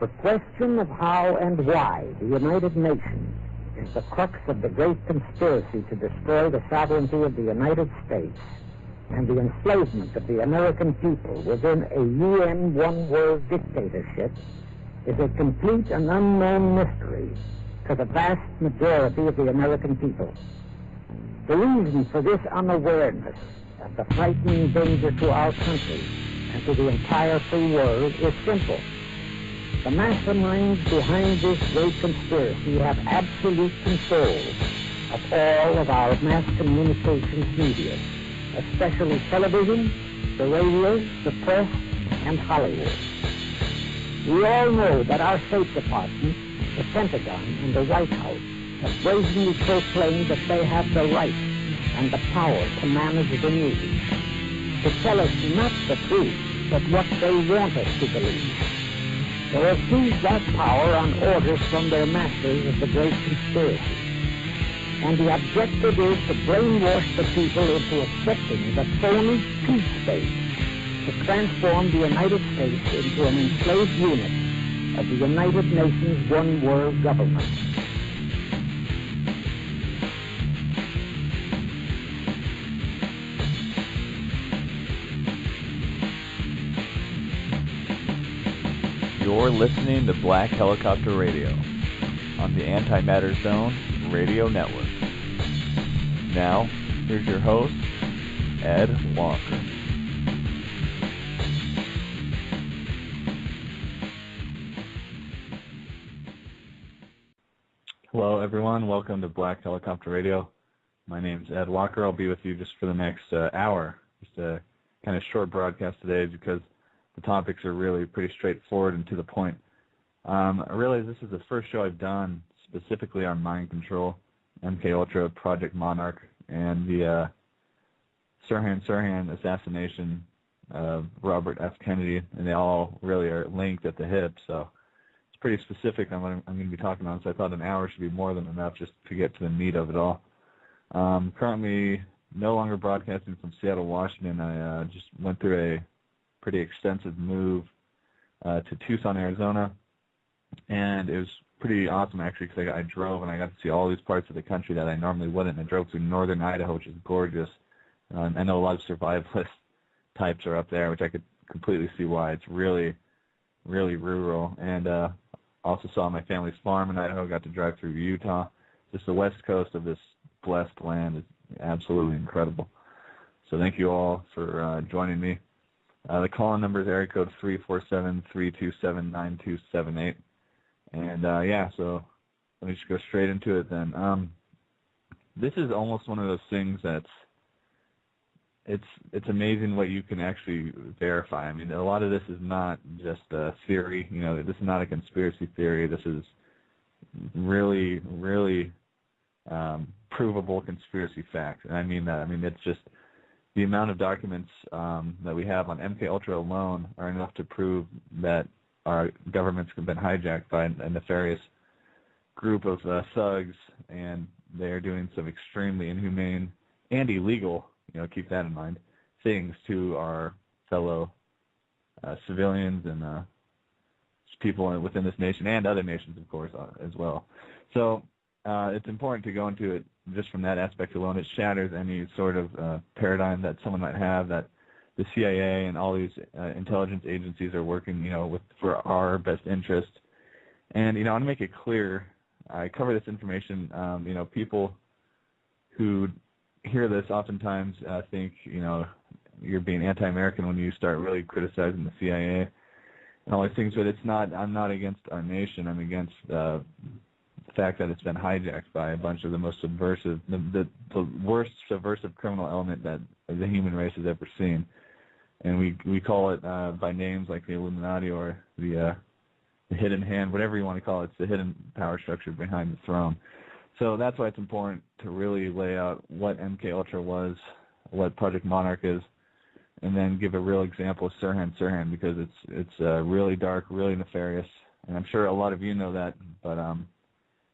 The question of how and why the United Nations is the crux of the great conspiracy to destroy the sovereignty of the United States and the enslavement of the American people within a UN one-world dictatorship is a complete and unknown mystery to the vast majority of the American people. The reason for this unawareness of the frightening danger to our country and to the entire free world is simple. The masterminds behind this great conspiracy have absolute control of all of our mass communications media, especially television, the radio, the press, and Hollywood. We all know that our State Department, the Pentagon, and the White House have brazenly proclaimed that they have the right and the power to manage the news, to tell us not the truth, but what they want us to believe. They have seized that power on orders from their masters of the great conspiracy. And the objective is to brainwash the people into accepting the phony peace state, to transform the United States into an enslaved unit of the United Nations one world government. You're listening to Black Helicopter Radio on the Antimatter Zone Radio Network. Now, here's your host, Ed Walker. Hello, everyone. Welcome to Black Helicopter Radio. My name's Ed Walker. I'll be with you just for the next hour. Just a kind of short broadcast today because the topics are really pretty straightforward and to the point. I realize this is the first show I've done specifically on mind control, MKUltra, Project Monarch, and the Sirhan Sirhan assassination of Robert F. Kennedy, and they all really are linked at the hip, so it's pretty specific on what I'm going to be talking about, so I thought an hour should be more than enough just to get to the meat of it all. Currently no longer broadcasting from Seattle, Washington. I just went through a pretty extensive move to Tucson, Arizona, and it was pretty awesome actually because I drove and I got to see all these parts of the country that I normally wouldn't. I drove through northern Idaho, which is gorgeous. I know a lot of survivalist types are up there, which I could completely see why. It's really, really rural. And also saw my family's farm in Idaho, got to drive through Utah. Just the west coast of this blessed land is absolutely incredible. So thank you all for joining me. The call-in number is area code 347-327-9278. And yeah, so let me just go straight into it then. This is almost one of those things that's it's amazing what you can actually verify. I mean, a lot of this is not just a theory. You know, this is not a conspiracy theory. This is really, really provable conspiracy facts. And I mean that. I mean, it's just the amount of documents that we have on MKUltra alone are enough to prove that our governments have been hijacked by a nefarious group of thugs, and they are doing some extremely inhumane and illegal, you know, keep that in mind, things to our fellow civilians and people within this nation and other nations, of course, as well. So it's important to go into it just from that aspect alone. It shatters any sort of paradigm that someone might have that the CIA and all these intelligence agencies are working, you know, for our best interest. And, you know, I want to make it clear, I cover this information, you know, people who hear this oftentimes think, you know, you're being anti-American when you start really criticizing the CIA and all these things, but it's not, I'm not against our nation, I'm against the fact that it's been hijacked by a bunch of the most subversive, the worst subversive criminal element that the human race has ever seen. And we call it by names like the Illuminati or the hidden hand, whatever you want to call it. It's the hidden power structure behind the throne. So that's why it's important to really lay out what MKUltra was, what Project Monarch is, and then give a real example of Sirhan Sirhan, because it's really dark, really nefarious, and I'm sure a lot of you know that. But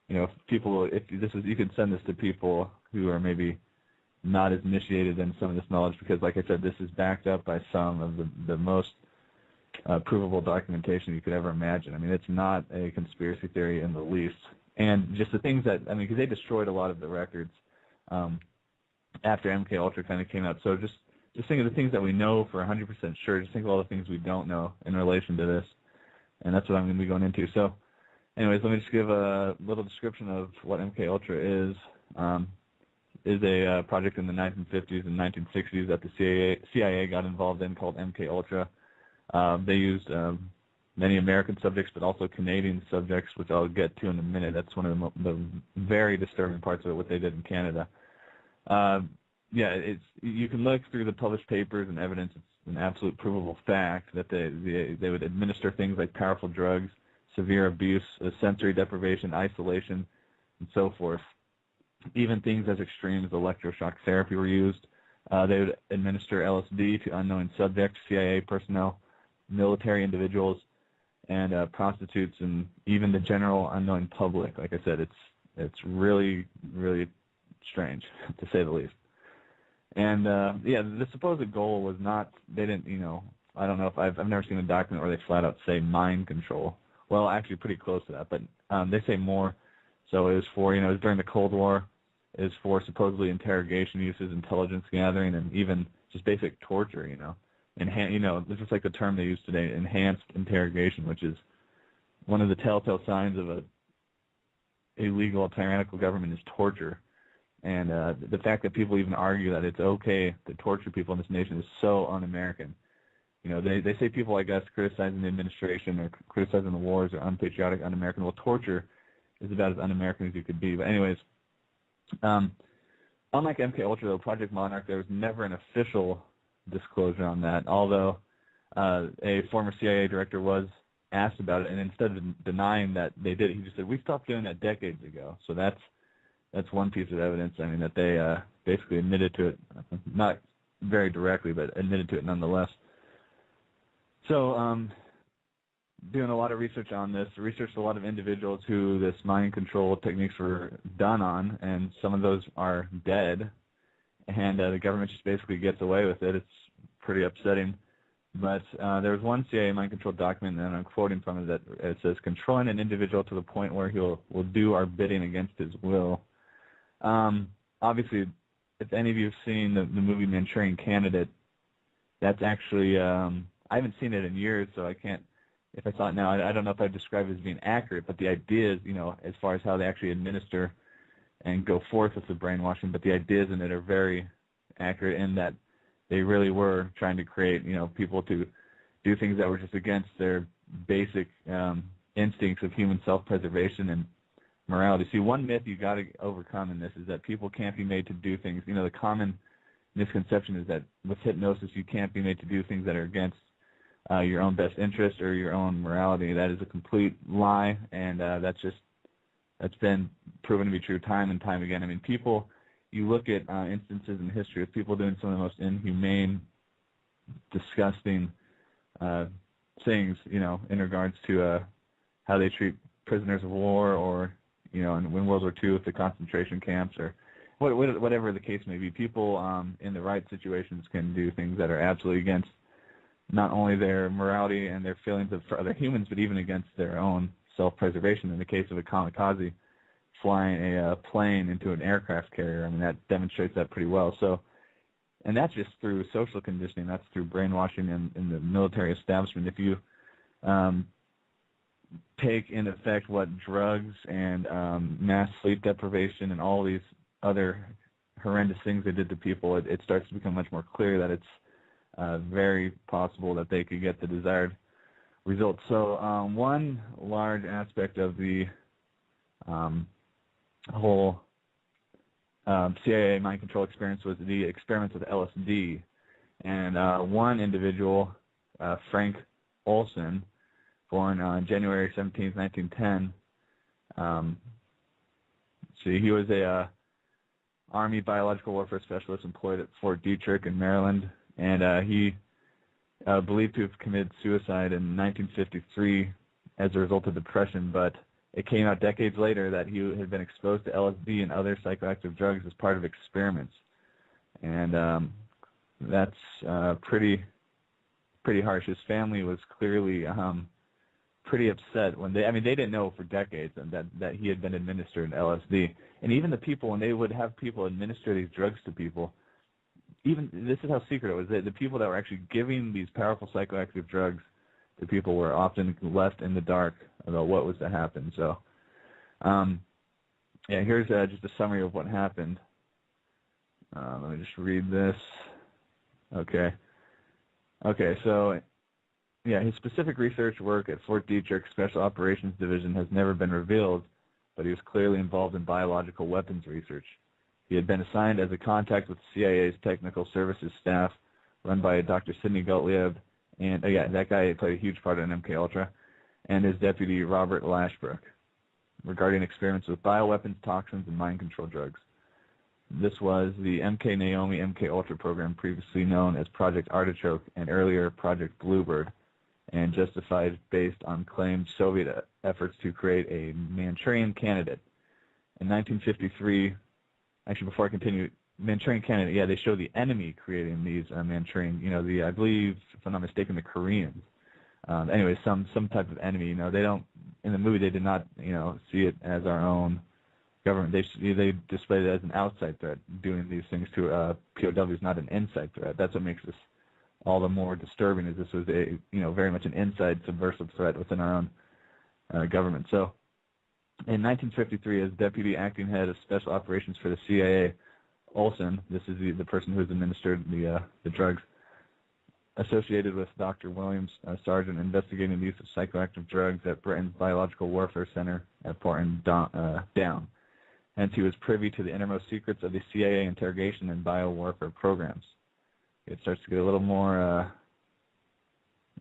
you know, you can send this to people who are maybe not as initiated in some of this knowledge, because, like I said, this is backed up by some of the most provable documentation you could ever imagine. I mean, it's not a conspiracy theory in the least. And just the things that, I mean, because they destroyed a lot of the records after MKUltra kind of came out. So just think of the things that we know for 100% sure. Just think of all the things we don't know in relation to this. And that's what I'm going to be going into. So anyways, let me just give a little description of what MKUltra is. Is a project in the 1950s and 1960s that the CIA got involved in called MKUltra. They used many American subjects, but also Canadian subjects, which I'll get to in a minute. That's one of the very disturbing parts of it, what they did in Canada. You can look through the published papers and evidence. It's an absolute provable fact that they would administer things like powerful drugs, severe abuse, sensory deprivation, isolation, and so forth. Even things as extreme as electroshock therapy were used. They would administer LSD to unknown subjects, CIA personnel, military individuals, and prostitutes, and even the general unknowing public. Like I said, it's really, really strange, to say the least. And the supposed goal was not, they didn't, I don't know if I've never seen a document where they flat out say mind control. Well, actually pretty close to that, but they say more. So it was for, it was during the Cold War. It was for supposedly interrogation uses, intelligence gathering, and even just basic torture, this is like the term they use today, enhanced interrogation, which is one of the telltale signs of a illegal, tyrannical government is torture. And the fact that people even argue that it's okay to torture people in this nation is so un-American. They say people like us criticizing the administration or criticizing the wars are unpatriotic, un-American. Well, torture is about as un-American as you could be. But anyways, unlike MKUltra, though, Project Monarch, there was never an official disclosure on that, although a former CIA director was asked about it, and instead of denying that they did it, he just said, we stopped doing that decades ago. So that's one piece of evidence, that they basically admitted to it, not very directly, but admitted to it nonetheless. So doing a lot of research on this, researched a lot of individuals who this mind control techniques were done on, and some of those are dead, and the government just basically gets away with it. It's pretty upsetting. But there was one CIA mind control document, and I'm quoting from it, that it says, controlling an individual to the point where will do our bidding against his will. Obviously, if any of you have seen the movie Manchurian Candidate, that's actually, I haven't seen it in years, so I can't, if I saw it now, I don't know if I'd describe it as being accurate, but the ideas, as far as how they actually administer and go forth with the brainwashing, but the ideas in it are very accurate in that they really were trying to create, people to do things that were just against their basic instincts of human self-preservation and morality. See, one myth you got to overcome in this is that people can't be made to do things. The common misconception is that with hypnosis you can't be made to do things that are against your own best interest or your own morality. That is a complete lie, and that's been proven to be true time and time again. People, you look at instances in history of people doing some of the most inhumane, disgusting things, in regards to how they treat prisoners of war, or, in World War II with the concentration camps, or whatever the case may be. People in the right situations can do things that are absolutely against not only their morality and their feelings for other humans, but even against their own self-preservation. In the case of a kamikaze flying a plane into an aircraft carrier, that demonstrates that pretty well. So, and that's just through social conditioning. That's through brainwashing in the military establishment. If you take in effect what drugs and mass sleep deprivation and all these other horrendous things they did to people, it starts to become much more clear that it's very possible that they could get the desired results. So one large aspect of the whole CIA mind control experience was the experiments with LSD. And one individual, Frank Olson, born on January 17, 1910, he was a Army biological warfare specialist employed at Fort Detrick in Maryland, and he believed to have committed suicide in 1953 as a result of depression, but it came out decades later that he had been exposed to LSD and other psychoactive drugs as part of experiments. And that's pretty pretty harsh. His family was clearly pretty upset when they didn't know for decades that he had been administered LSD. And even the people, when they would have people administer these drugs to people, even this is how secret it was. The people that were actually giving these powerful psychoactive drugs to people were often left in the dark about what was to happen. So, yeah, here's just a summary of what happened. Let me just read this. Okay, so, yeah, his specific research work at Fort Detrick Special Operations Division has never been revealed, but he was clearly involved in biological weapons research. He had been assigned as a contact with CIA's technical services staff, run by Dr. Sidney Gottlieb, and that guy played a huge part in MKUltra, and his deputy Robert Lashbrook, regarding experiments with bioweapons, toxins, and mind control drugs. This was the MK Naomi MKUltra program, previously known as Project Artichoke and earlier Project Bluebird, and justified based on claimed Soviet efforts to create a Manchurian candidate. In 1953, actually before I continue, Manchurian candidate, yeah, they show the enemy creating these Manchurian, I believe, if I'm not mistaken, the Koreans. Anyway, some type of enemy, they don't, in the movie they did not, see it as our own government. They displayed it as an outside threat, doing these things to POWs, not an inside threat. That's what makes this all the more disturbing, is this was a, very much an inside subversive threat within our own government. So in 1953, as deputy acting head of special operations for the CIA, Olson, this is the person who has administered the drugs, associated with Dr. Williams Sargent, investigating the use of psychoactive drugs at Britain's Biological Warfare Center at Porton Down. Hence, he was privy to the innermost secrets of the CIA interrogation and biowarfare programs. It starts to get a little more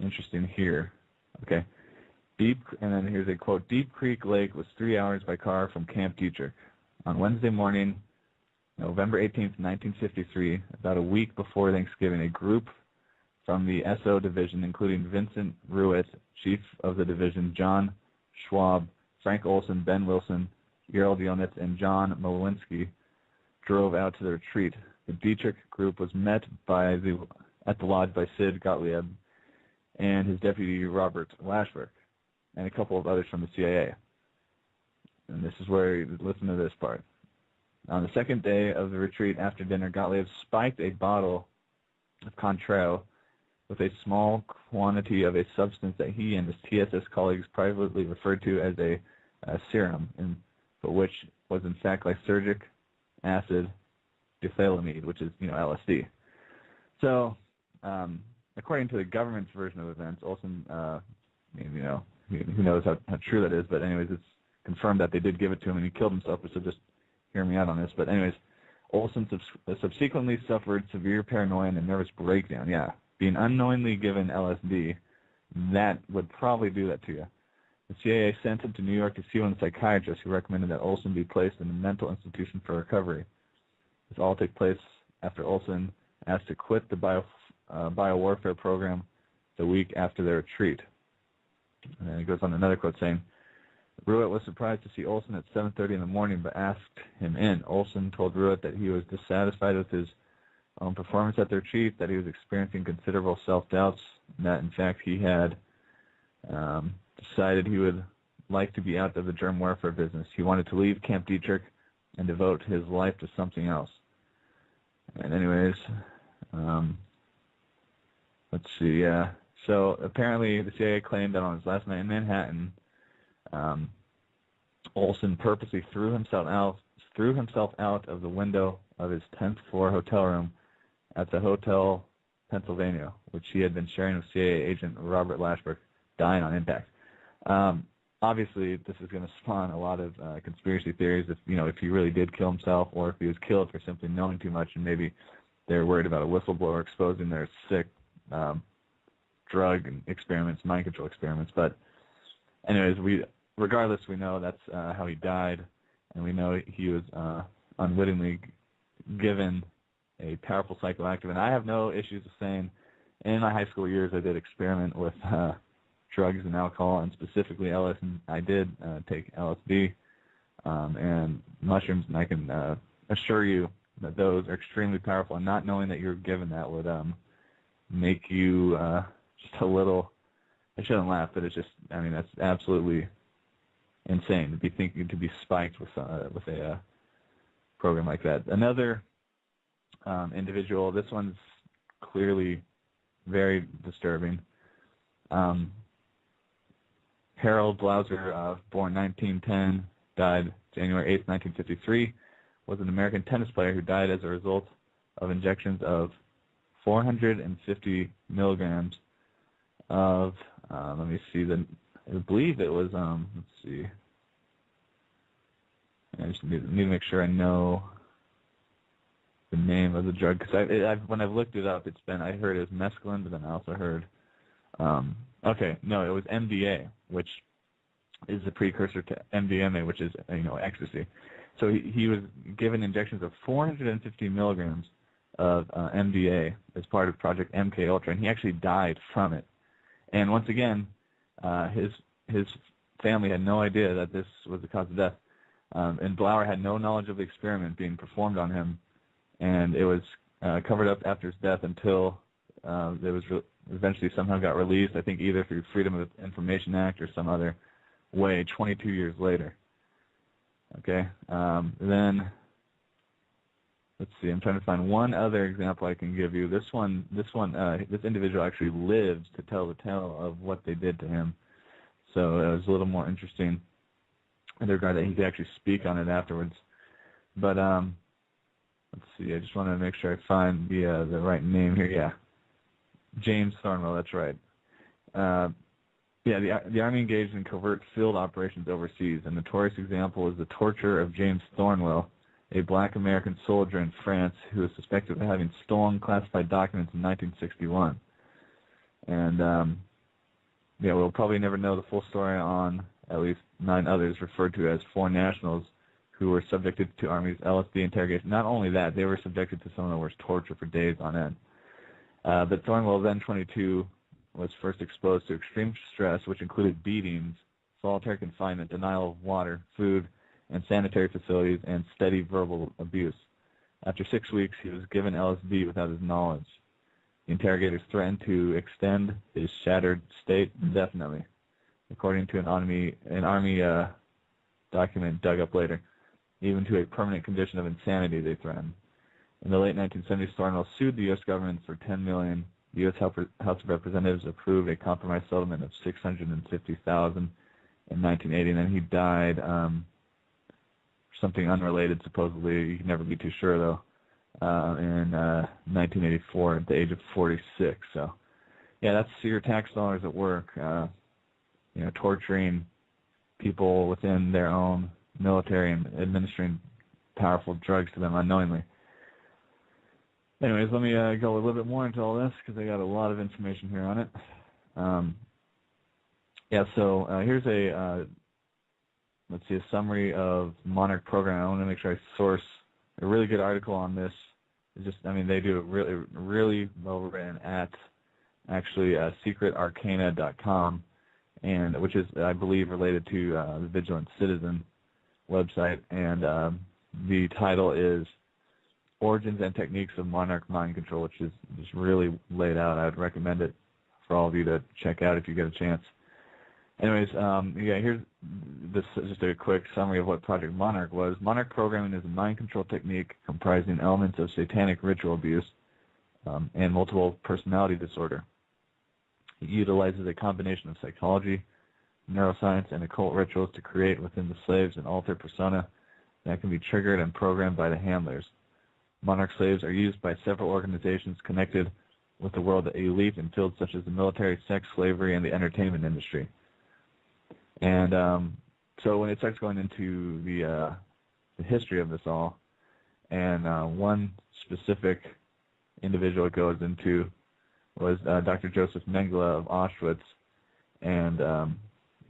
interesting here. Okay. And then here's a quote, Deep Creek Lake was 3 hours by car from Camp Detrick. On Wednesday morning, November 18th, 1953, about a week before Thanksgiving, a group from the SO division, including Vincent Ruitt, chief of the division, John Schwab, Frank Olson, Ben Wilson, Gerald Yonitz, and John Mowinski, drove out to the retreat. The Detrick group was met at the lodge by Sid Gottlieb and his deputy Robert Lashbrook, and a couple of others from the CIA. And this is where, listen to this part. On the second day of the retreat after dinner, Gottlieb spiked a bottle of Contrail with a small quantity of a substance that he and his TSS colleagues privately referred to as a serum, but which was in fact lysergic acid ethylamide, which is, LSD. So, according to the government's version of events, Olson, who knows how true that is, but anyways, it's confirmed that they did give it to him and he killed himself, so just hear me out on this. But anyways, Olson subsequently suffered severe paranoia and a nervous breakdown. Yeah, being unknowingly given LSD, that would probably do that to you. The CIA sent him to New York to see one of the psychiatrists who recommended that Olson be placed in a mental institution for recovery. This all took place after Olson asked to quit the biowarfare program the week after their retreat. And then he goes on another quote saying, Ruitt was surprised to see Olson at 7:30 in the morning, but asked him in. Olson told Ruitt that he was dissatisfied with his own performance at the retreat, that he was experiencing considerable self-doubts, and that, in fact, he had decided he would like to be out of the germ warfare business. He wanted to leave Camp Detrick and devote his life to something else. And anyways, let's see, yeah. So apparently the CIA claimed that on his last night in Manhattan, Olson purposely threw himself out of the window of his 10th floor hotel room at the Hotel Pennsylvania, which he had been sharing with CIA agent Robert Lashbrook, dying on impact. Obviously, this is going to spawn a lot of conspiracy theories. If he really did kill himself, or if he was killed for simply knowing too much, and maybe they're worried about a whistleblower exposing their sick drug experiments, mind control experiments. But anyways, regardless, we know that's how he died, and we know he was unwittingly given a powerful psychoactive. And I have no issues with saying, in my high school years, I did experiment with drugs and alcohol, and specifically LSD. I did take LSD and mushrooms, and I can assure you that those are extremely powerful. And not knowing that you're given that would make you just a little. I shouldn't laugh, but it's just. I mean, that's absolutely insane to be thinking to be spiked with a program like that. Another individual. This one's clearly very disturbing. Harold Blouser, born 1910, died January 8, 1953, was an American tennis player who died as a result of injections of 450 milligrams of, let me see, I believe it was, let's see, I just need to make sure I know the name of the drug, because when I've looked it up, I heard it was mescaline, but then I also heard, it was MDA, which is the precursor to MDMA, which is, ecstasy. So he was given injections of 450 milligrams of MDA as part of Project MKUltra, and he actually died from it. And once again, his family had no idea that this was the cause of death, and Blauer had no knowledge of the experiment being performed on him, and it was covered up after his death until it was eventually somehow got released, I think either through Freedom of Information Act or some other way 22 years later. Okay, then let's see. I'm trying to find one other example I can give you. This individual actually lived to tell the tale of what they did to him, so it was a little more interesting in regard that he could actually speak on it afterwards. But let's see. I just want to make sure I find the right name here. Yeah, James Thornwell. That's right. The Army engaged in covert field operations overseas. A notorious example is the torture of James Thornwell, a black American soldier in France who is suspected of having stolen classified documents in 1961. And, we'll probably never know the full story on at least 9 others referred to as foreign nationals who were subjected to Army's LSD interrogation. Not only that, they were subjected to some of the worst torture for days on end. But Thornwell, then 22, was first exposed to extreme stress, which included beatings, solitary confinement, denial of water, food, and sanitary facilities, and steady verbal abuse. After 6 weeks, he was given LSD without his knowledge. The interrogators threatened to extend his shattered state indefinitely, according to an Army document dug up later. Even to a permanent condition of insanity, they threatened. In the late 1970s, Thornwell sued the U.S. government for $10 million. The U.S. House of Representatives approved a compromise settlement of $650,000 in 1980, and then he died something unrelated, supposedly. You can never be too sure, though, in 1984 at the age of 46. So, yeah, that's your tax dollars at work, torturing people within their own military and administering powerful drugs to them unknowingly. Anyways, let me go a little bit more into all this because I got a lot of information here on it. Here's a summary of Monarch program. I want to make sure I source a really good article on this. They do it really, really well written at actually secretarcana.com, and which is, I believe, related to the Vigilant Citizen website. And the title is Origins and Techniques of Monarch Mind Control, which is just really laid out. I would recommend it for all of you to check out if you get a chance. Anyways, here's just a quick summary of what Project Monarch was. Monarch programming is a mind control technique comprising elements of satanic ritual abuse and multiple personality disorder. It utilizes a combination of psychology, neuroscience, and occult rituals to create within the slaves an altered persona that can be triggered and programmed by the handlers. Monarch slaves are used by several organizations connected with the world elite in fields such as the military, sex, slavery, and the entertainment industry. And so when it starts going into the history of this all, and one specific individual it goes into was Dr. Joseph Mengele of Auschwitz, and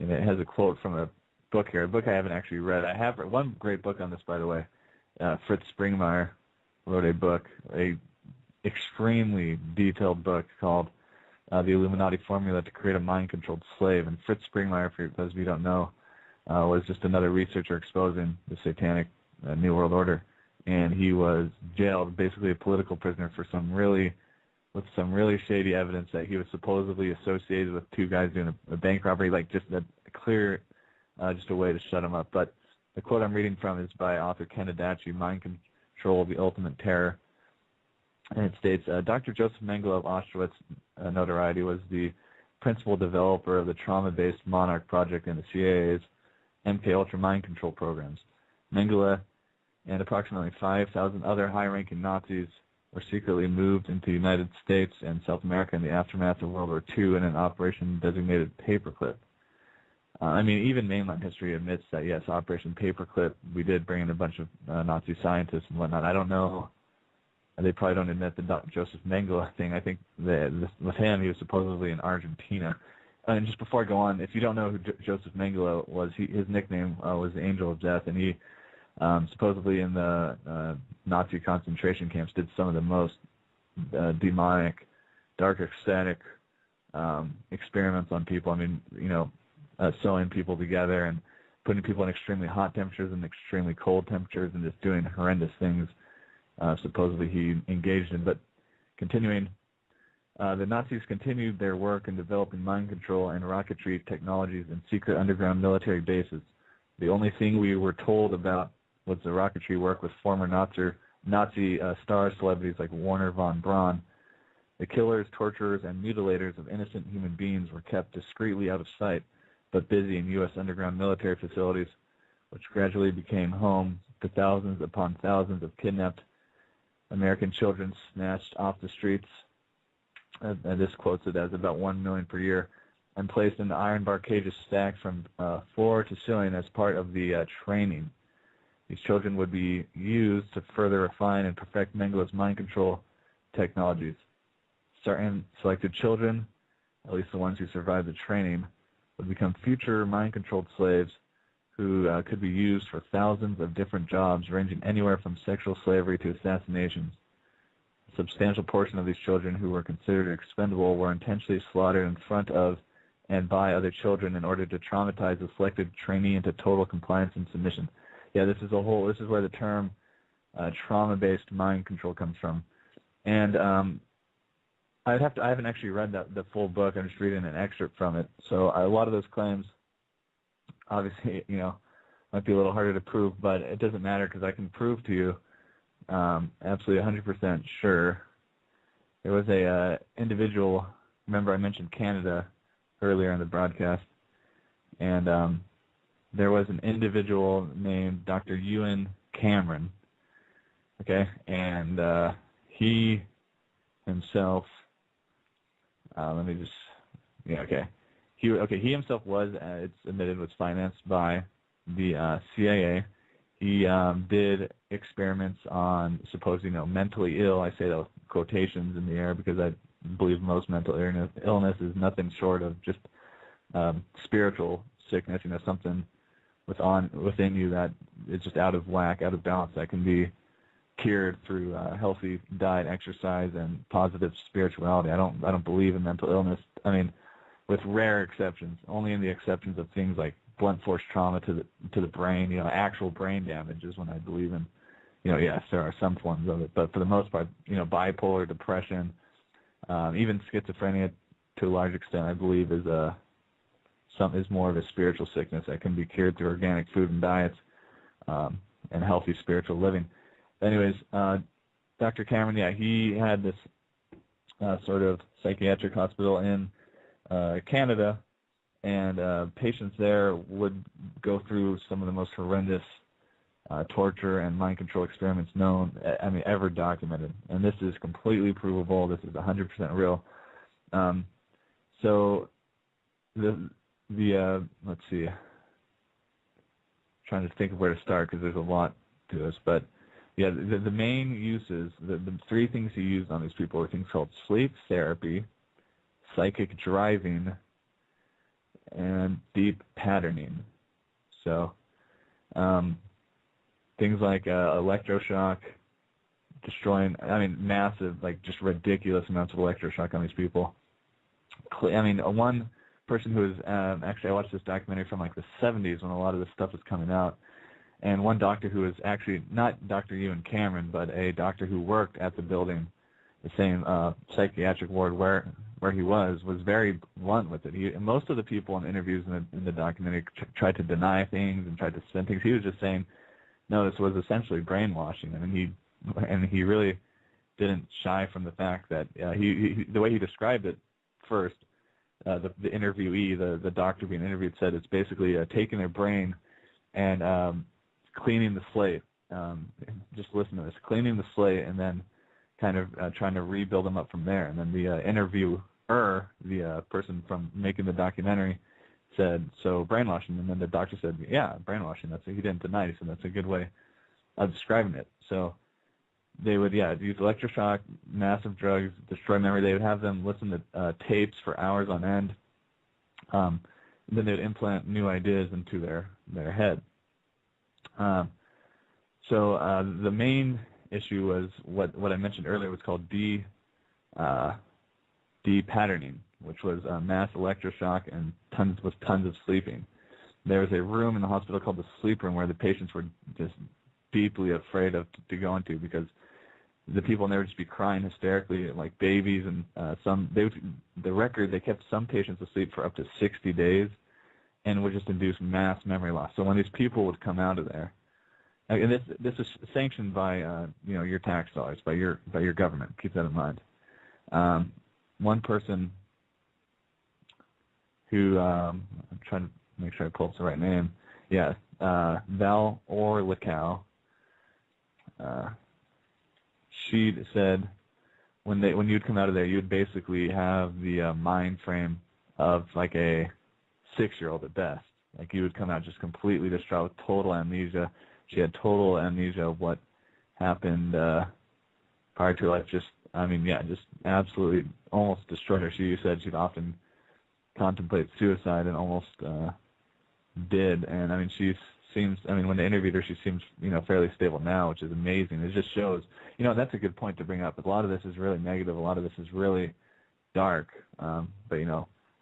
it has a quote from a book here, a book I haven't actually read. I have read one great book on this, by the way. Fritz Springmeier wrote a book, a extremely detailed book called The Illuminati Formula to Create a Mind-Controlled Slave. And Fritz Springmeier, for those of you who don't know, was just another researcher exposing the satanic New World Order. And he was jailed, basically a political prisoner, for some really with some really shady evidence that he was supposedly associated with two guys doing a bank robbery, like just a clear, just a way to shut him up. But the quote I'm reading from is by author Ken Adachi, Mind Control, the Ultimate Terror. And it states, Dr. Joseph Mengele of Auschwitz notoriety was the principal developer of the trauma-based Monarch project and the CIA's MKUltra mind control programs. Mengele and approximately 5,000 other high-ranking Nazis were secretly moved into the United States and South America in the aftermath of World War II in an operation designated Paperclip. I mean, even mainline history admits that, yes, Operation Paperclip, we did bring in a bunch of Nazi scientists and whatnot. I don't know. They probably don't admit the Joseph Mengele thing. I think with him, he was supposedly in Argentina. And just before I go on, if you don't know who Joseph Mengele was, his nickname was the Angel of Death, and he supposedly in the Nazi concentration camps did some of the most demonic, dark, ecstatic experiments on people. I mean, sewing people together and putting people in extremely hot temperatures and extremely cold temperatures and just doing horrendous things. Supposedly he engaged in. But continuing, the Nazis continued their work in developing mind control and rocketry technologies in secret underground military bases. The only thing we were told about was the rocketry work with former Nazi star celebrities like Werner von Braun. The killers, torturers, and mutilators of innocent human beings were kept discreetly out of sight, but busy in U.S. underground military facilities, which gradually became home to thousands upon thousands of kidnapped American children snatched off the streets, and this quotes it as about 1 million per year, and placed in the iron bar cages stacked from floor to ceiling as part of the training. These children would be used to further refine and perfect Mengele's mind control technologies. Certain selected children, at least the ones who survived the training, would become future mind-controlled slaves who could be used for thousands of different jobs, ranging anywhere from sexual slavery to assassinations. A substantial portion of these children who were considered expendable were intentionally slaughtered in front of and by other children in order to traumatize the selected trainee into total compliance and submission. Yeah, this is where the term trauma-based mind control comes from. And I haven't actually read the full book. I'm just reading an excerpt from it. So a lot of those claims, obviously, might be a little harder to prove, but it doesn't matter because I can prove to you, absolutely 100% sure. There was a individual. Remember, I mentioned Canada earlier in the broadcast, and there was an individual named Dr. Ewan Cameron. Okay, and he himself. He himself was, it's admitted, was financed by the CIA. He did experiments on supposed, mentally ill. I say that with quotations in the air because I believe most mental illness is nothing short of just spiritual sickness, something within you that is just out of whack, out of balance, that can be cured through healthy diet, exercise, and positive spirituality. I don't believe in mental illness. I mean, with rare exceptions, only in the exceptions of things like blunt force trauma to the brain, actual brain damage is when I believe in, yes, there are some forms of it, but for the most part, bipolar, depression, even schizophrenia to a large extent, I believe is more of a spiritual sickness that can be cured through organic food and diets and healthy spiritual living. Anyways, Dr. Cameron, he had this sort of psychiatric hospital in Canada, and patients there would go through some of the most horrendous torture and mind control experiments ever documented. And this is completely provable. This is 100% real. So let's see. Trying to think of where to start because there's a lot to this, but yeah, the main uses, the three things he used on these people were things called sleep therapy, psychic driving, and deep patterning. So things like electroshock, destroying, massive, just ridiculous amounts of electroshock on these people. One person who was, actually I watched this documentary from the 70s when a lot of this stuff was coming out, and one doctor who was actually not Dr. Ewan Cameron, but a doctor who worked at the building the same psychiatric ward where he was very blunt with it. Most of the people in interviews in the documentary tried to deny things and tried to spin things. He was just saying, no, this was essentially brainwashing. I mean, he really didn't shy from the fact that the way he described it first, the interviewee, the doctor being interviewed, said it's basically taking their brain and cleaning the slate. Just listen to this: cleaning the slate and then kind of trying to rebuild them up from there. And then the interviewer, the person from making the documentary, said, so brainwashing. And then the doctor said, yeah, brainwashing. He didn't deny it, so that's a good way of describing it. So they would, use electroshock, massive drugs, destroy memory. They would have them listen to tapes for hours on end. Then they would implant new ideas into their head. So the main issue was what I mentioned earlier was called de-patterning, which was mass electroshock and tons of sleeping. There was a room in the hospital called the sleep room where the patients were just deeply afraid to go into, because the people in there would just be crying hysterically like babies, and they kept some patients asleep for up to 60 days and would just induce mass memory loss. So when these people would come out of there, and this is sanctioned by your tax dollars, by your government. Keep that in mind. One person who I'm trying to make sure I pull up the right name. Yeah, Val Orlicow. She said when you'd come out of there, you'd basically have the mind frame of like a 6-year-old at best. Like you would come out just completely distraught with total amnesia. She had total amnesia of what happened prior to her life. Just absolutely almost destroyed her. She said she'd often contemplate suicide and almost did. And when they interviewed her, she seems fairly stable now, which is amazing. It just shows, that's a good point to bring up. But a lot of this is really negative. A lot of this is really dark. But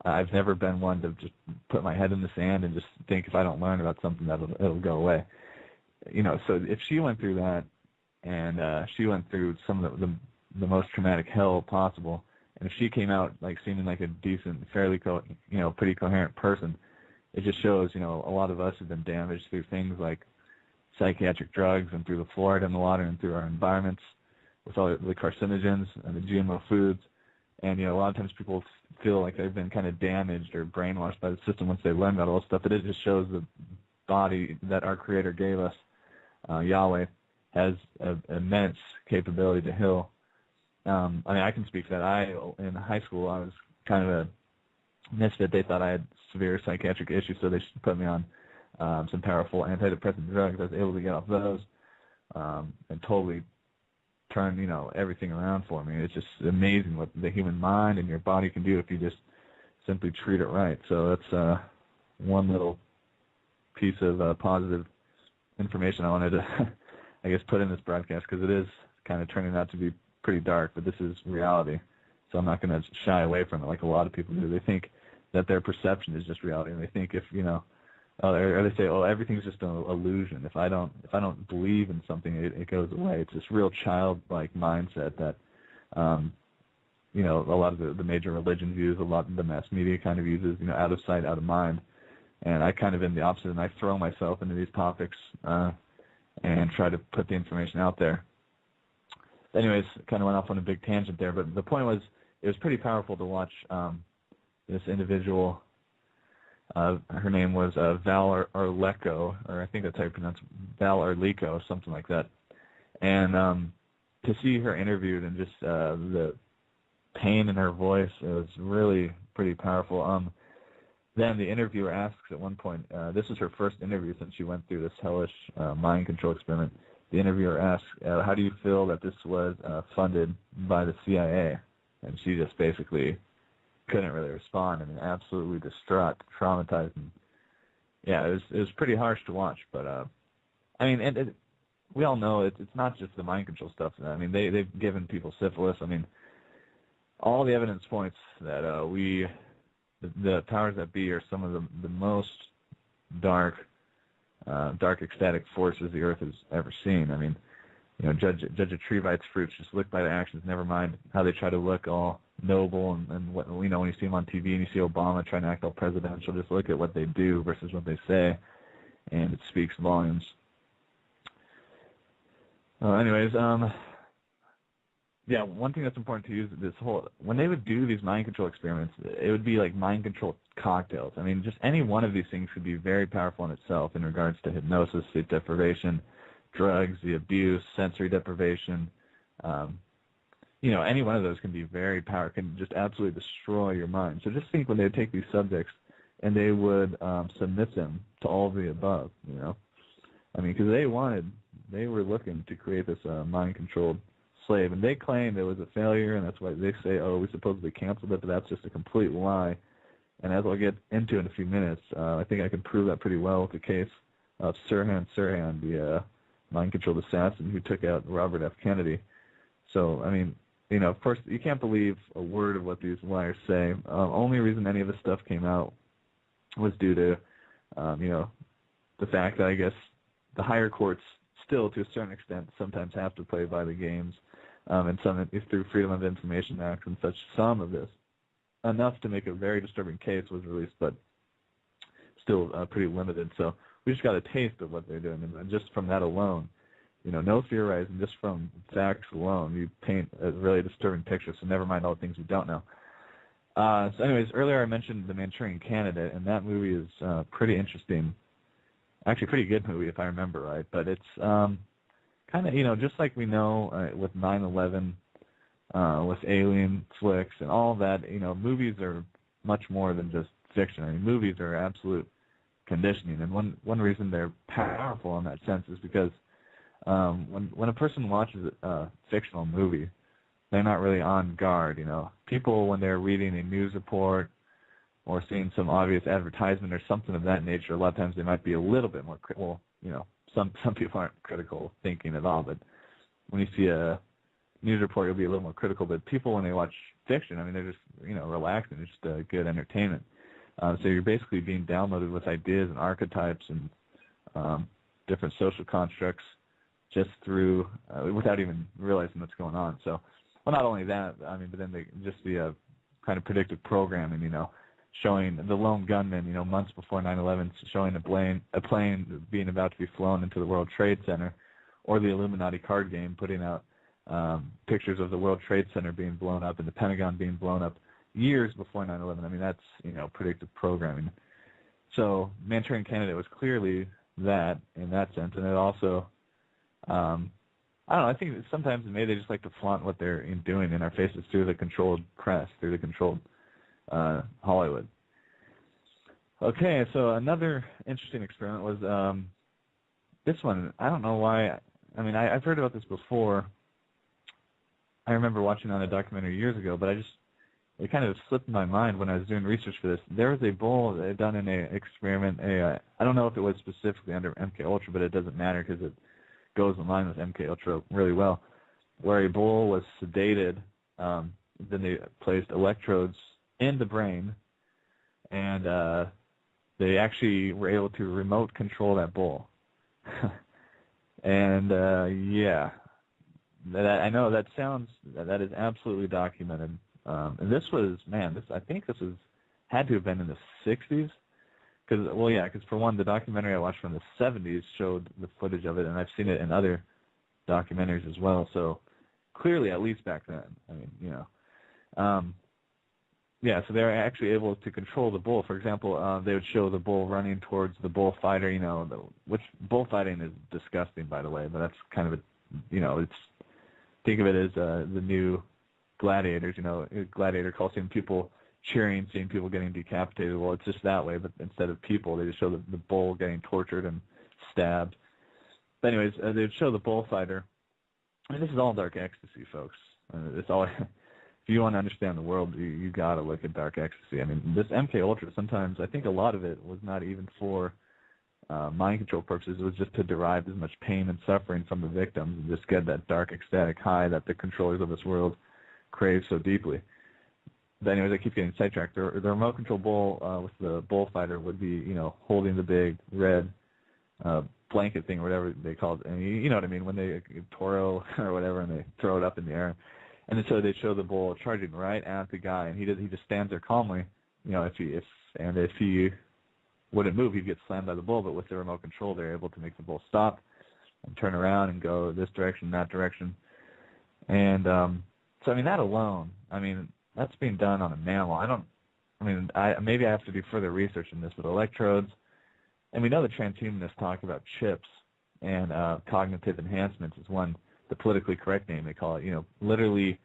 I've never been one to just put my head in the sand and just think if I don't learn about something that it'll go away. So if she went through that, and she went through some of the most traumatic hell possible, and if she came out like seeming like a decent, fairly pretty coherent person, it just shows a lot of us have been damaged through things like psychiatric drugs and through the fluoride in the water and through our environments with all the carcinogens and the GMO foods. And a lot of times people feel like they've been kind of damaged or brainwashed by the system once they learn about all this stuff. But it just shows the body that our Creator gave us, Yahweh, has an immense capability to heal. I can speak to that. In high school, I was kind of a misfit. They thought I had severe psychiatric issues, so they put me on some powerful antidepressant drugs. I was able to get off those and totally turn everything around for me. It's just amazing what the human mind and your body can do if you just simply treat it right. So that's one little piece of positive information I wanted to, I guess, put in this broadcast, because it is kind of turning out to be pretty dark, but this is reality. So I'm not going to shy away from it like a lot of people do. They think that their perception is just reality, and they think if or they say, everything's just an illusion. If I don't believe in something, it goes away. It's this real childlike mindset that a lot of the major religions use, a lot of the mass media kind of uses, out of sight, out of mind. And I kind of am the opposite, and I throw myself into these topics and try to put the information out there. Anyways, kind of went off on a big tangent there, but the point was it was pretty powerful to watch this individual. Her name was Val Orlicow, or I think that's how you pronounce it, Val Orlicow, something like that. And to see her interviewed and just the pain in her voice, it was really pretty powerful. Then the interviewer asks at one point, this was her first interview since she went through this hellish mind control experiment. The interviewer asks, how do you feel that this was funded by the CIA? And she just basically couldn't really respond. Absolutely distraught, traumatized. And yeah, it was pretty harsh to watch. But we all know it's not just the mind control stuff. They've given people syphilis. All the evidence points that the powers that be are some of the most dark ecstatic forces the earth has ever seen. judge a tree by its fruits, just look by the actions, never mind how they try to look all noble and what, when you see them on TV and you see Obama trying to act all presidential, just look at what they do versus what they say, and it speaks volumes. Anyways, yeah, one thing that's important to use when they would do these mind control experiments, it would be like mind control cocktails. I mean, just any one of these things could be very powerful in itself in regards to hypnosis, sleep deprivation, drugs, the abuse, sensory deprivation. Any one of those can be very powerful, can just absolutely destroy your mind. So just think when they would take these subjects and they would submit them to all of the above, I mean, because they were looking to create this mind-controlled slave, and they claimed it was a failure, and that's why they say, oh, we supposedly canceled it, but that's just a complete lie. And as I'll get into in a few minutes, I think I can prove that pretty well with the case of Sirhan Sirhan, the mind-controlled assassin who took out Robert F. Kennedy. So, I mean, of course, you can't believe a word of what these liars say. Only reason any of this stuff came out was due to, the fact that I guess the higher courts still, to a certain extent, sometimes have to play by the games, and some through Freedom of Information Act and such. Some of this, enough to make a very disturbing case, was released, but still pretty limited. So we just got a taste of what they're doing, and just from that alone, no theorizing, just from facts alone, you paint a really disturbing picture. So never mind all the things we don't know. So anyways, earlier I mentioned The Manchurian Candidate, and that movie is pretty interesting. Actually, pretty good movie if I remember right. But it's kind of, just like we know with 9/11, with alien flicks and all that, movies are much more than just fiction. I mean, movies are absolute conditioning, and one reason they're powerful in that sense is because when a person watches a fictional movie, they're not really on guard. People, when they're reading a news report or seeing some obvious advertisement or something of that nature, a lot of times they might be a little bit more critical. Some people aren't critical thinking at all, but when you see a news report, you'll be a little more critical. But people, when they watch fiction, I mean, they're just relaxing. It's just good entertainment. So you're basically being downloaded with ideas and archetypes and different social constructs just through without even realizing what's going on. So, well, not only that, I mean, but then just the kind of predictive programming, showing the lone gunman, months before 9/11, showing a plane being about to be flown into the World Trade Center, or the Illuminati card game putting out pictures of the World Trade Center being blown up and the Pentagon being blown up years before 9/11. I mean, that's, predictive programming. So Manchurian Candidate was clearly that in that sense, and it also, I don't know, I think sometimes maybe they just like to flaunt what they're doing in our faces through the controlled press, through the controlled Hollywood. Okay, so another interesting experiment was this one. I don't know why. I mean, I've heard about this before. I remember watching on a documentary years ago, but it kind of slipped my mind when I was doing research for this. There was a bull that had done in an experiment. I don't know if it was specifically under MKUltra, but it doesn't matter because it goes in line with MKUltra really well, where a bull was sedated. Then they placed electrodes in the brain, and they actually were able to remote control that bull. And yeah, I know that is absolutely documented. And this was, I think this had to have been in the 60s, because for one, the documentary I watched from the 70s showed the footage of it, and I've seen it in other documentaries as well. So clearly, at least back then, I mean, so they were actually able to control the bull. For example, they would show the bull running towards the bullfighter, which bullfighting is disgusting, by the way, but that's kind of think of it as the new gladiators, gladiator call, seeing people cheering, seeing people getting decapitated. Well, it's just that way, but instead of people, they just show the bull getting tortured and stabbed. But anyways, they would show the bullfighter, and this is all dark ecstasy, folks. It's all. If you want to understand the world, you got to look at dark ecstasy. I mean, this MKUltra, sometimes I think a lot of it was not even for mind control purposes. It was just to derive as much pain and suffering from the victims and just get that dark ecstatic high that the controllers of this world crave so deeply. But anyways, I keep getting sidetracked. The remote control bull with the bullfighter would be, holding the big red blanket thing or whatever they call it. And you know what I mean, when they toro or whatever, and they throw it up in the air. And then so they show the bull charging right at the guy, and he just stands there calmly. You know, if he wouldn't move, he'd get slammed by the bull. But with the remote control, they're able to make the bull stop and turn around and go this direction, that direction. And so I mean, that alone, I mean, that's being done on a mammal. Maybe I have to do further research in this, but electrodes, and we know the transhumanists talk about chips and cognitive enhancements is one, the politically correct name they call it, you know, literally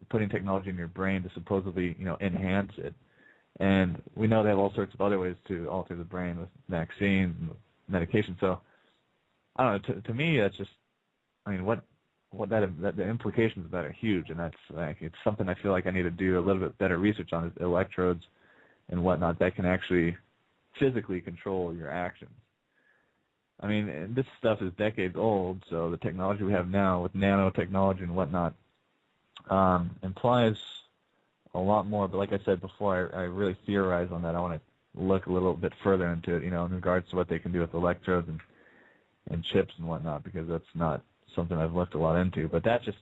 putting technology in your brain to supposedly, you know, enhance it. And we know they have all sorts of other ways to alter the brain with vaccines and medication. So I don't know, to me, that's just, I mean, the implications of that are huge, and that's like, it's something I feel like I need to do a little bit better research on, is electrodes and whatnot that can actually physically control your actions. I mean, this stuff is decades old, so the technology we have now with nanotechnology and whatnot implies a lot more. But like I said before, I really theorize on that. I want to look a little bit further into it, you know, in regards to what they can do with electrodes and chips and whatnot, because that's not something I've looked a lot into. But that just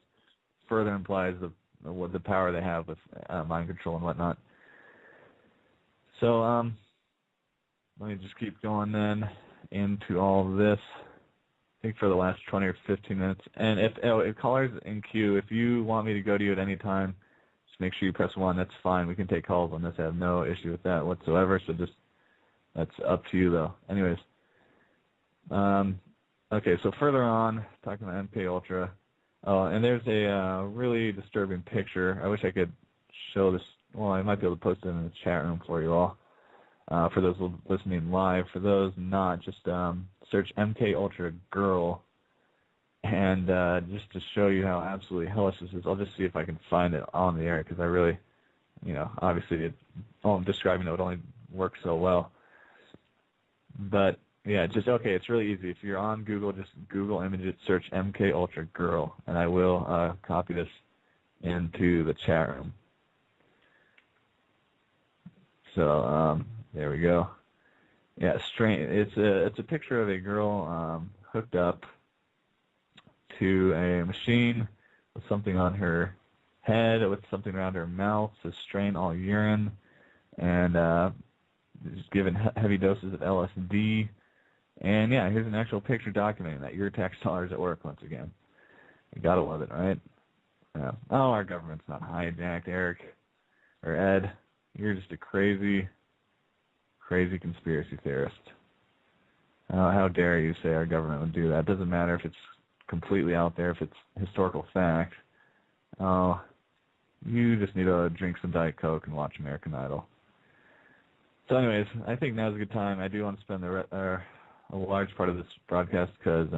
further implies the power they have with mind control and whatnot. So let me just keep going then into all of this, I think for the last 20 or 15 minutes. And if callers in queue, if you want me to go to you at any time, just make sure you press 1. That's fine. We can take calls on this. I have no issue with that whatsoever. So just, that's up to you though. Anyways. Okay, so further on, talking about MKUltra. Oh, and there's a really disturbing picture. I wish I could show this. Well, I might be able to post it in the chat room for you all. For those listening live. For those not, just search MKUltra girl, and just to show you how absolutely hellish this is. I'll just see if I can find it on the air, because I really, you know, obviously I'm describing it would only work so well. But yeah, just okay. It's really easy. If you're on Google, just Google image it, search MKUltra girl, and I will copy this into the chat room. So there we go. Yeah, it's a picture of a girl hooked up to a machine with something on her head, with something around her mouth to strain all urine, and just given heavy doses of LSD. And yeah, here's an actual picture documenting that. Your tax dollars at work once again. You gotta love it, right? Yeah. Oh, our government's not hijacked, Eric or Ed. You're just a crazy conspiracy theorist. How dare you say our government would do that? It doesn't matter if it's completely out there, if it's historical fact. Oh, you just need to drink some Diet Coke and watch American Idol. So anyways, I think now's a good time. I do want to spend a large part of this broadcast because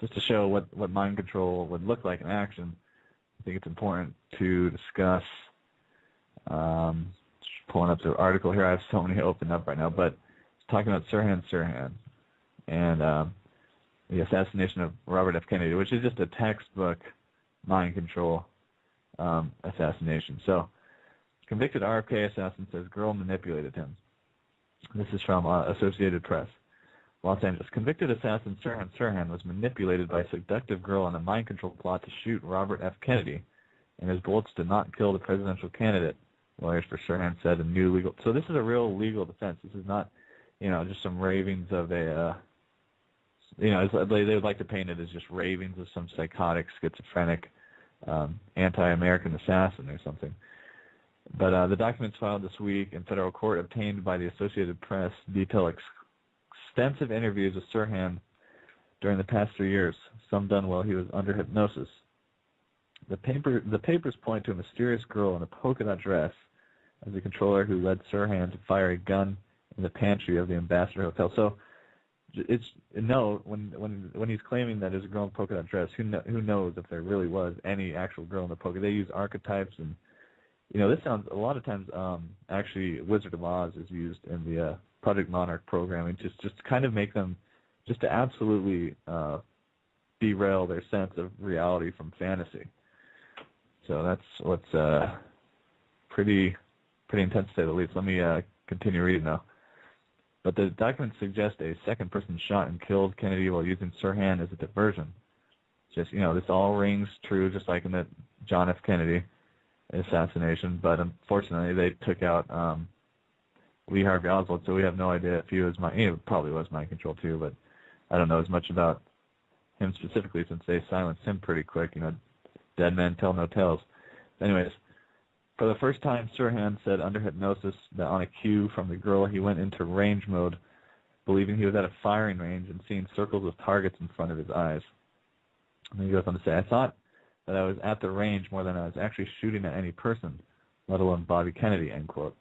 just to show what mind control would look like in action, I think it's important to discuss. Just pulling up the article here. I have so many open up right now, but it's talking about Sirhan Sirhan and the assassination of Robert F. Kennedy, which is just a textbook mind control assassination. So, convicted RFK assassin says girl manipulated him. This is from Associated Press. Los Angeles. Convicted assassin Sirhan Sirhan was manipulated by a seductive girl in a mind control plot to shoot Robert F. Kennedy, and his bullets did not kill the presidential candidate. Lawyers for Sirhan said a new legal. So this is a real legal defense. This is not, just some ravings of a, they would like to paint it as just ravings of some psychotic, schizophrenic, anti-American assassin or something. But the documents filed this week in federal court obtained by the Associated Press detail extensive interviews with Sirhan during the past 3 years, some done while he was under hypnosis. The papers point to a mysterious girl in a polka dot dress as the controller who led Sirhan to fire a gun in the pantry of the Ambassador Hotel. So, when he's claiming that there's a girl in a polka dot dress, who knows if there really was any actual girl in the polka? They use archetypes, and this sounds a lot of times. Actually, Wizard of Oz is used in the Project Monarch programming, just to kind of make them, just to absolutely derail their sense of reality from fantasy. So that's what's pretty intense to say the least. Let me continue reading now. But the documents suggest a second person shot and killed Kennedy while using Sirhan as a diversion. Just, this all rings true, just like in the John F. Kennedy assassination. But unfortunately, they took out Lee Harvey Oswald, so we have no idea if he was probably was mind control too. But I don't know as much about him specifically since they silenced him pretty quick. Dead men tell no tales. Anyways, for the first time, Sirhan said under hypnosis that on a cue from the girl, he went into range mode, believing he was at a firing range and seeing circles of targets in front of his eyes. And he goes on to say, I thought that I was at the range more than I was actually shooting at any person, let alone Bobby Kennedy, end quote.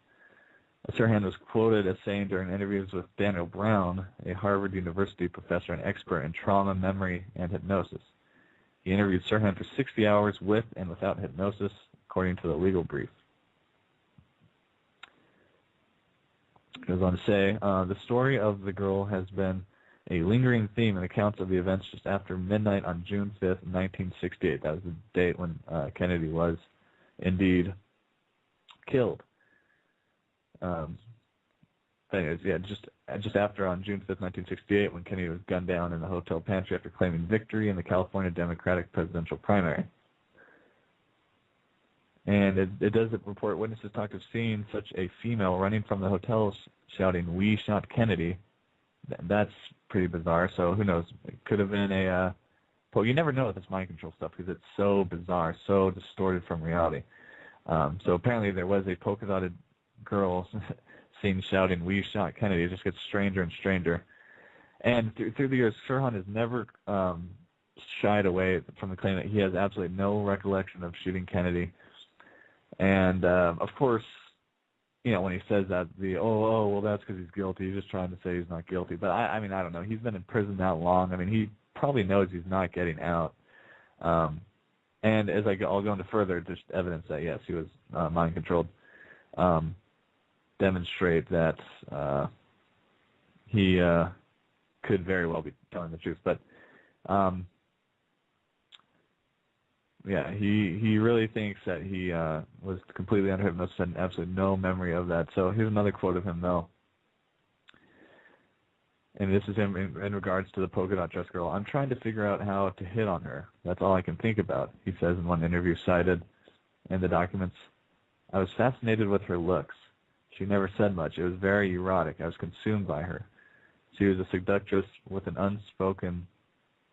Sirhan was quoted as saying during interviews with Daniel Brown, a Harvard University professor and expert in trauma, memory, and hypnosis. He interviewed Sirhan for 60 hours with and without hypnosis, according to the legal brief. It goes on to say, the story of the girl has been a lingering theme in accounts of the events just after midnight on June 5th, 1968. That was the date when Kennedy was indeed killed. Anyways, just after on June 5th, 1968, when Kennedy was gunned down in the hotel pantry after claiming victory in the California Democratic presidential primary. And it does report witnesses talked of seeing such a female running from the hotel shouting, "We shot Kennedy." That's pretty bizarre. So who knows? It could have been well, you never know with this mind control stuff because it's so bizarre, so distorted from reality. So apparently there was a polka-dotted girl seen shouting, "We shot Kennedy." It just gets stranger and stranger. And through the years, Sirhan has never shied away from the claim that he has absolutely no recollection of shooting Kennedy. And, of course, when he says that, well, that's because he's guilty. He's just trying to say he's not guilty. But, I don't know. He's been in prison that long. He probably knows he's not getting out. And as I'll go into further, just evidence that, yes, he was mind-controlled, demonstrate that he could very well be telling the truth. But, he really thinks that he was completely under hypnosis and absolutely no memory of that. So here's another quote of him, though. And this is him in regards to the polka dot dress girl. "I'm trying to figure out how to hit on her. That's all I can think about," he says in one interview cited in the documents. "I was fascinated with her looks. She never said much. It was very erotic. I was consumed by her. She was a seductress with an unspoken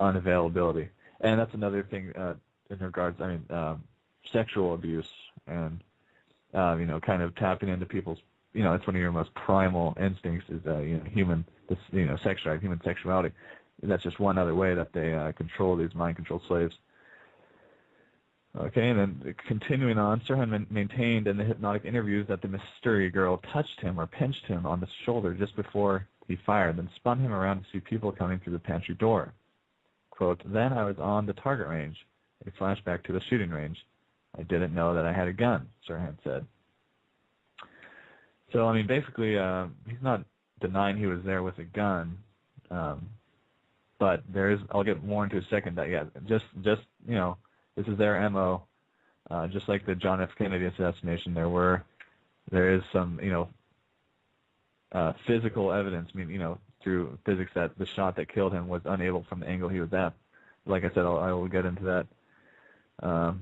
unavailability." And that's another thing in regards, sexual abuse and, kind of tapping into people's, it's one of your most primal instincts is, human sexuality. That's just one other way that they control these mind control slaves. Okay, and then continuing on, Sirhan maintained in the hypnotic interviews that the mystery girl touched him or pinched him on the shoulder just before he fired, then spun him around to see people coming through the pantry door. Quote, "Then I was on the target range." A flashback to the shooting range. "I didn't know that I had a gun," Sirhan said. So, basically, he's not denying he was there with a gun, but I'll get more into a second that, this is their MO. Just like the John F. Kennedy assassination, there is some, physical evidence, through physics that the shot that killed him was unable from the angle he was at. Like I said, I will get into that, I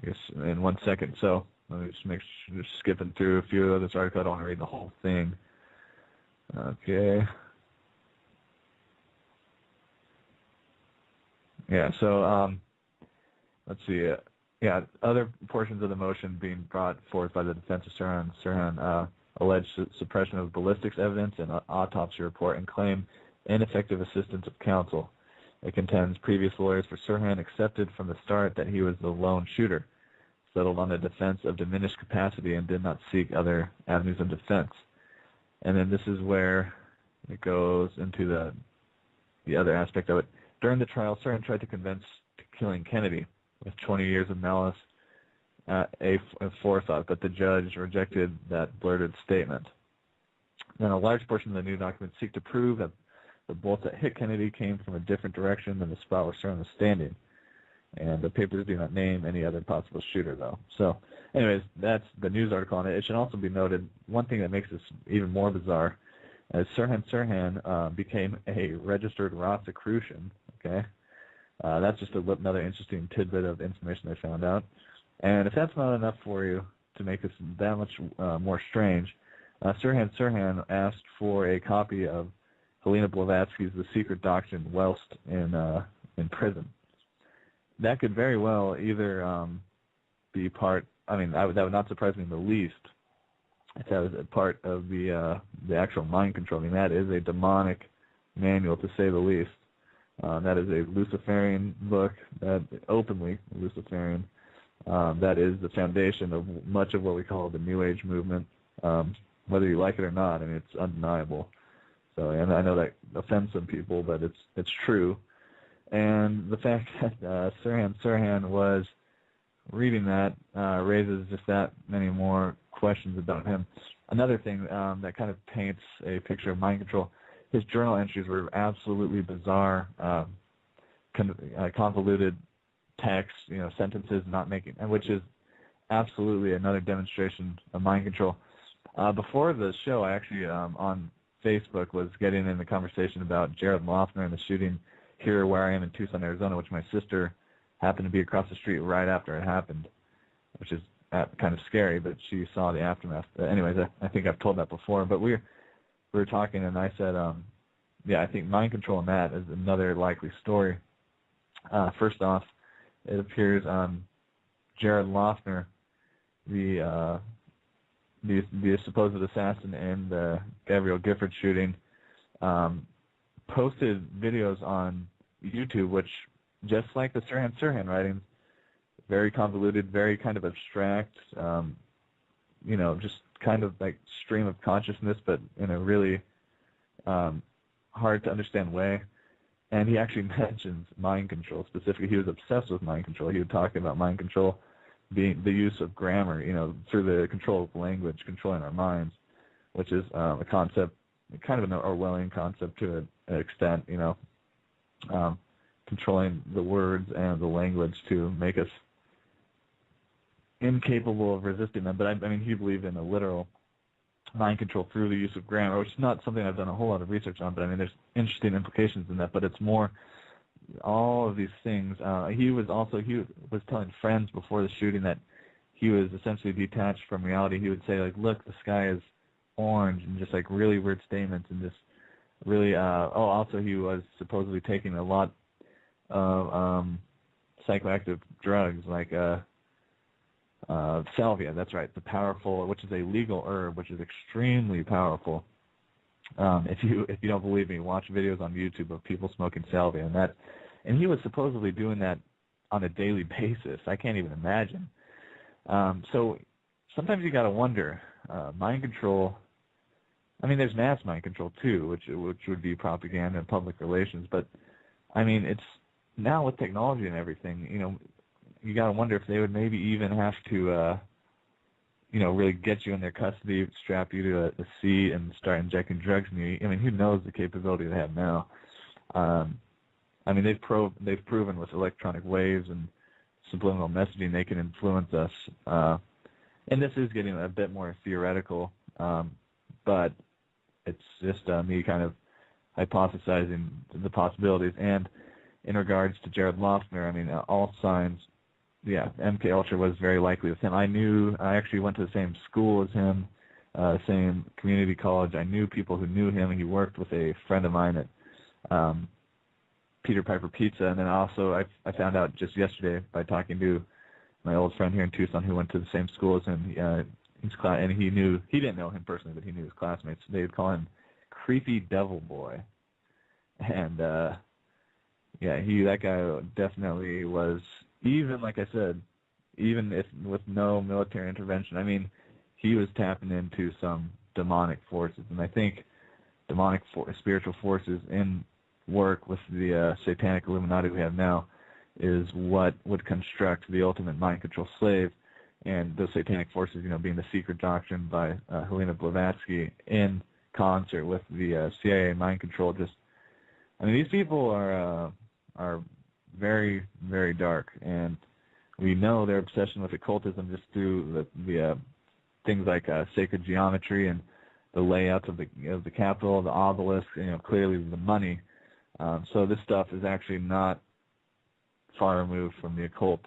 guess, in 1 second. So let me just skipping through a few of this article. I don't want to read the whole thing. Okay. Yeah, so let's see. Other portions of the motion being brought forth by the defense of Sirhan alleged suppression of ballistics evidence and autopsy report and claim ineffective assistance of counsel. It contends previous lawyers for Sirhan accepted from the start that he was the lone shooter, settled on a defense of diminished capacity, and did not seek other avenues of defense. And then this is where it goes into the other aspect of it. During the trial, Sirhan tried to convince to killing Kennedy with 20 years of malice, a forethought, but the judge rejected that blurted statement. Then a large portion of the new documents seek to prove that the bullets that hit Kennedy came from a different direction than the spot where Sirhan was standing. And the papers do not name any other possible shooter, though. So, anyways, that's the news article on it. It should also be noted, one thing that makes this even more bizarre as Sirhan Sirhan became a registered Rosicrucian. Okay, that's just another interesting tidbit of information I found out. And if that's not enough for you to make this that much more strange, Sirhan Sirhan asked for a copy of Helena Blavatsky's The Secret Doctrine whilst in prison. That could very well either be part. I mean, that would not surprise me in the least if that was a part of the actual mind control. I mean, that is a demonic manual, to say the least. That is a Luciferian book, that openly Luciferian. That is the foundation of much of what we call the New Age movement. Whether you like it or not, I mean, it's undeniable. So, and I know that offends some people, but it's true. And the fact that Sirhan Sirhan was reading that raises just that many more questions about him. Another thing that kind of paints a picture of mind control, his journal entries were absolutely bizarre, convoluted text, sentences not making, and which is absolutely another demonstration of mind control. Before the show, I actually on Facebook was getting in the conversation about Jared Loughner and the shooting here where I am in Tucson, Arizona, which my sister happened to be across the street right after it happened, which is kind of scary, but she saw the aftermath. Anyways, I think I've told that before, but we were talking, and I said, yeah, I think mind control in that is another likely story. First off, it appears Jared Loughner, the supposed assassin in the Gabrielle Gifford shooting, posted videos on YouTube, which, just like the Sirhan Sirhan writings, very convoluted, very kind of abstract, just kind of like stream of consciousness, but in a really hard to understand way. And he actually mentions mind control specifically. He was obsessed with mind control. He would talk about mind control being the use of grammar, through the control of language, controlling our minds, which is a concept, kind of an Orwellian concept to an extent, controlling the words and the language to make us incapable of resisting them. But I mean, he believed in a literal mind control through the use of grammar, which is not something I've done a whole lot of research on, but I mean, there's interesting implications in that. But it's more all of these things. He was telling friends before the shooting that he was essentially detached from reality. He would say, like, look, the sky is orange, and just like really weird statements, and just really also he was supposedly taking a lot of psychoactive drugs, like salvia. That's right, the powerful, which is a legal herb, which is extremely powerful. If you don't believe me, watch videos on YouTube of people smoking salvia, and he was supposedly doing that on a daily basis. I can't even imagine. So sometimes you got to wonder, mind control. I mean, there's mass mind control too, which would be propaganda and public relations. But I mean, it's now with technology and everything. You got to wonder if they would maybe even have to, really get you in their custody, strap you to a seat, and start injecting drugs in you. I mean, who knows the capability they have now? I mean, they've proven with electronic waves and subliminal messaging they can influence us. And this is getting a bit more theoretical, but it's just me kind of hypothesizing the possibilities. And in regards to Jared Loughner, I mean, all signs, yeah, MKUltra was very likely with him. I actually went to the same school as him, same community college. I knew people who knew him, and he worked with a friend of mine at Peter Piper Pizza. And then also I found out just yesterday by talking to my old friend here in Tucson who went to the same school as him. And he didn't know him personally, but he knew his classmates. They would call him Creepy Devil Boy. And that guy definitely was, even like I said, even if with no military intervention, I mean, he was tapping into some demonic forces. And I think demonic spiritual forces in work with the satanic Illuminati we have now is what would construct the ultimate mind control slave. And those satanic forces, being the secret doctrine by Helena Blavatsky in concert with the CIA mind control. These people are very, very dark, and we know their obsession with occultism just through the things like sacred geometry and the layouts of the Capitol, the obelisk, clearly the money. So this stuff is actually not far removed from the occult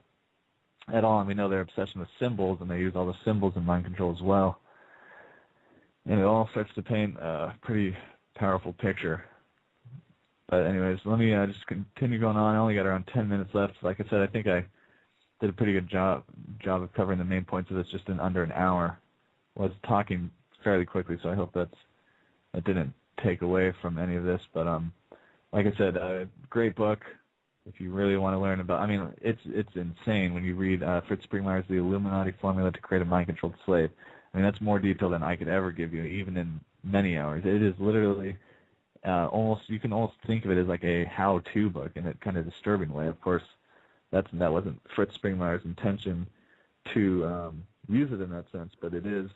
at all. And we know their obsession with symbols, and they use all the symbols in mind control as well. And it all starts to paint a pretty powerful picture. But anyways, let me just continue going on. I only got around 10 minutes left. Like I said, I think I did a pretty good job of covering the main points of this just in under an hour. I was talking fairly quickly, so I hope that didn't take away from any of this. But like I said, great book. If you really want to learn about, I mean, it's insane when you read Fritz Springmeier's The Illuminati Formula to Create a Mind-Controlled Slave. I mean, that's more detail than I could ever give you, even in many hours. It is literally you can almost think of it as like a how-to book in a kind of disturbing way. Of course, that wasn't Fritz Springmeier's intention to use it in that sense, but it is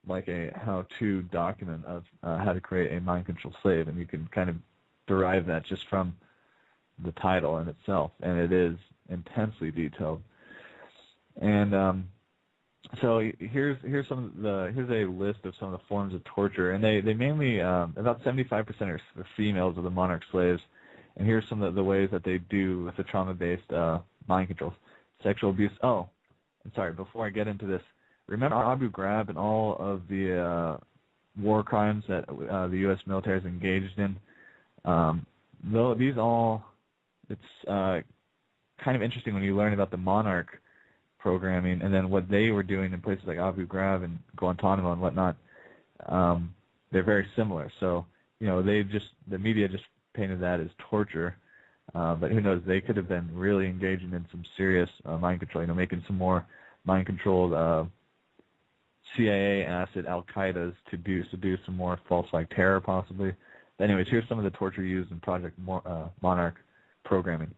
like a how-to document of how to create a mind-controlled slave, and you can kind of derive that just from the title in itself, and it is intensely detailed. And so here's a list of some of the forms of torture, and they mainly about 75% are females of the monarch slaves. And here's some of the ways that they do with the trauma-based mind controls. Sexual abuse. Oh, I'm sorry. Before I get into this, remember Abu Ghraib and all of the war crimes that the U.S. military has engaged in. Though these all, it's kind of interesting when you learn about the monarch programming and then what they were doing in places like Abu Ghraib and Guantanamo and whatnot. They're very similar. So the media just painted that as torture, but who knows? They could have been really engaging in some serious mind control. Making some more mind controlled CIA acid Al Qaeda's to do some more false flag terror possibly. But anyways, here's some of the torture used in Project Monarch programming.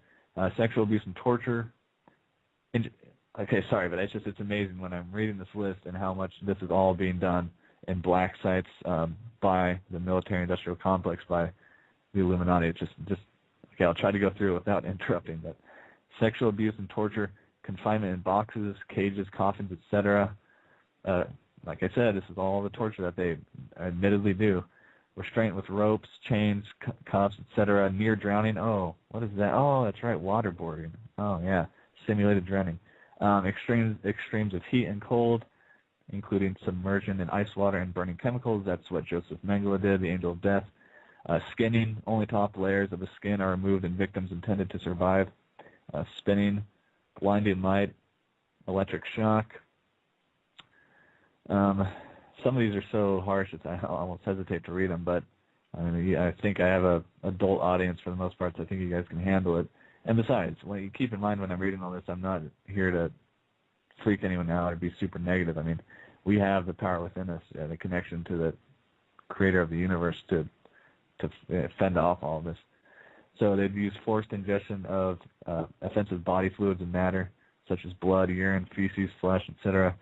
Sexual abuse and torture. Okay, sorry, but it's amazing when I'm reading this list and how much this is all being done in black sites by the military-industrial complex, by the Illuminati. It's just okay. I'll try to go through it without interrupting. But sexual abuse and torture, confinement in boxes, cages, coffins, etc. Like I said, this is all the torture that they admittedly do. Restraint with ropes, chains, cuffs, etc. Near drowning. Oh, what is that? Oh, that's right, waterboarding. Oh, yeah, simulated drowning. Extremes of heat and cold, including submersion in ice water and burning chemicals. That's what Joseph Mengele did, the angel of death. Skinning, only top layers of the skin are removed and victims intended to survive. Spinning, blinding light, electric shock. Some of these are so harsh that I almost hesitate to read them, but I think I have an adult audience for the most part, so I think you guys can handle it. And besides, when you keep in mind when I'm reading all this, I'm not here to freak anyone out or be super negative. I mean, we have the power within us, the connection to the creator of the universe to fend off all of this. So they'd use forced ingestion of offensive body fluids and matter, such as blood, urine, feces, flesh, etc.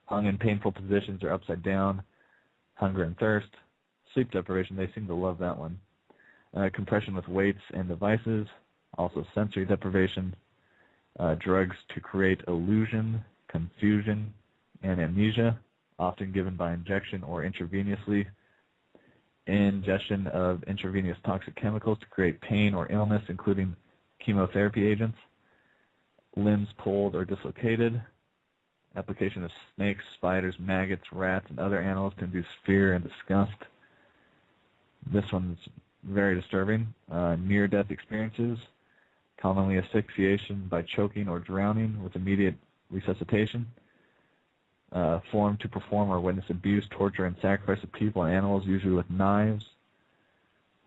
Hung in painful positions or upside down. Hunger and thirst. Sleep deprivation, they seem to love that one. Compression with weights and devices. Also sensory deprivation, drugs to create illusion, confusion, and amnesia, often given by injection or intravenously. Ingestion of intravenous toxic chemicals to create pain or illness, including chemotherapy agents. Limbs pulled or dislocated. Application of snakes, spiders, maggots, rats, and other animals to induce fear and disgust. This one's very disturbing. Near-death experiences. Commonly asphyxiation by choking or drowning with immediate resuscitation. Formed to perform or witness abuse, torture, and sacrifice of people and animals, usually with knives.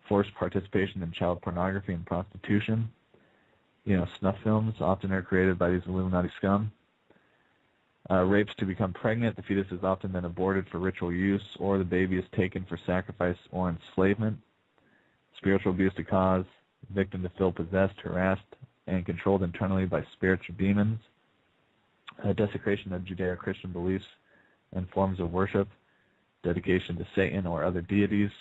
Forced participation in child pornography and prostitution. Snuff films often are created by these Illuminati scum. Rapes to become pregnant. The fetus has often been aborted for ritual use, or the baby is taken for sacrifice or enslavement. Spiritual abuse to cause victim to feel possessed, harassed, and controlled internally by spirits or demons. Desecration of Judeo-Christian beliefs and forms of worship. Dedication to Satan or other deities.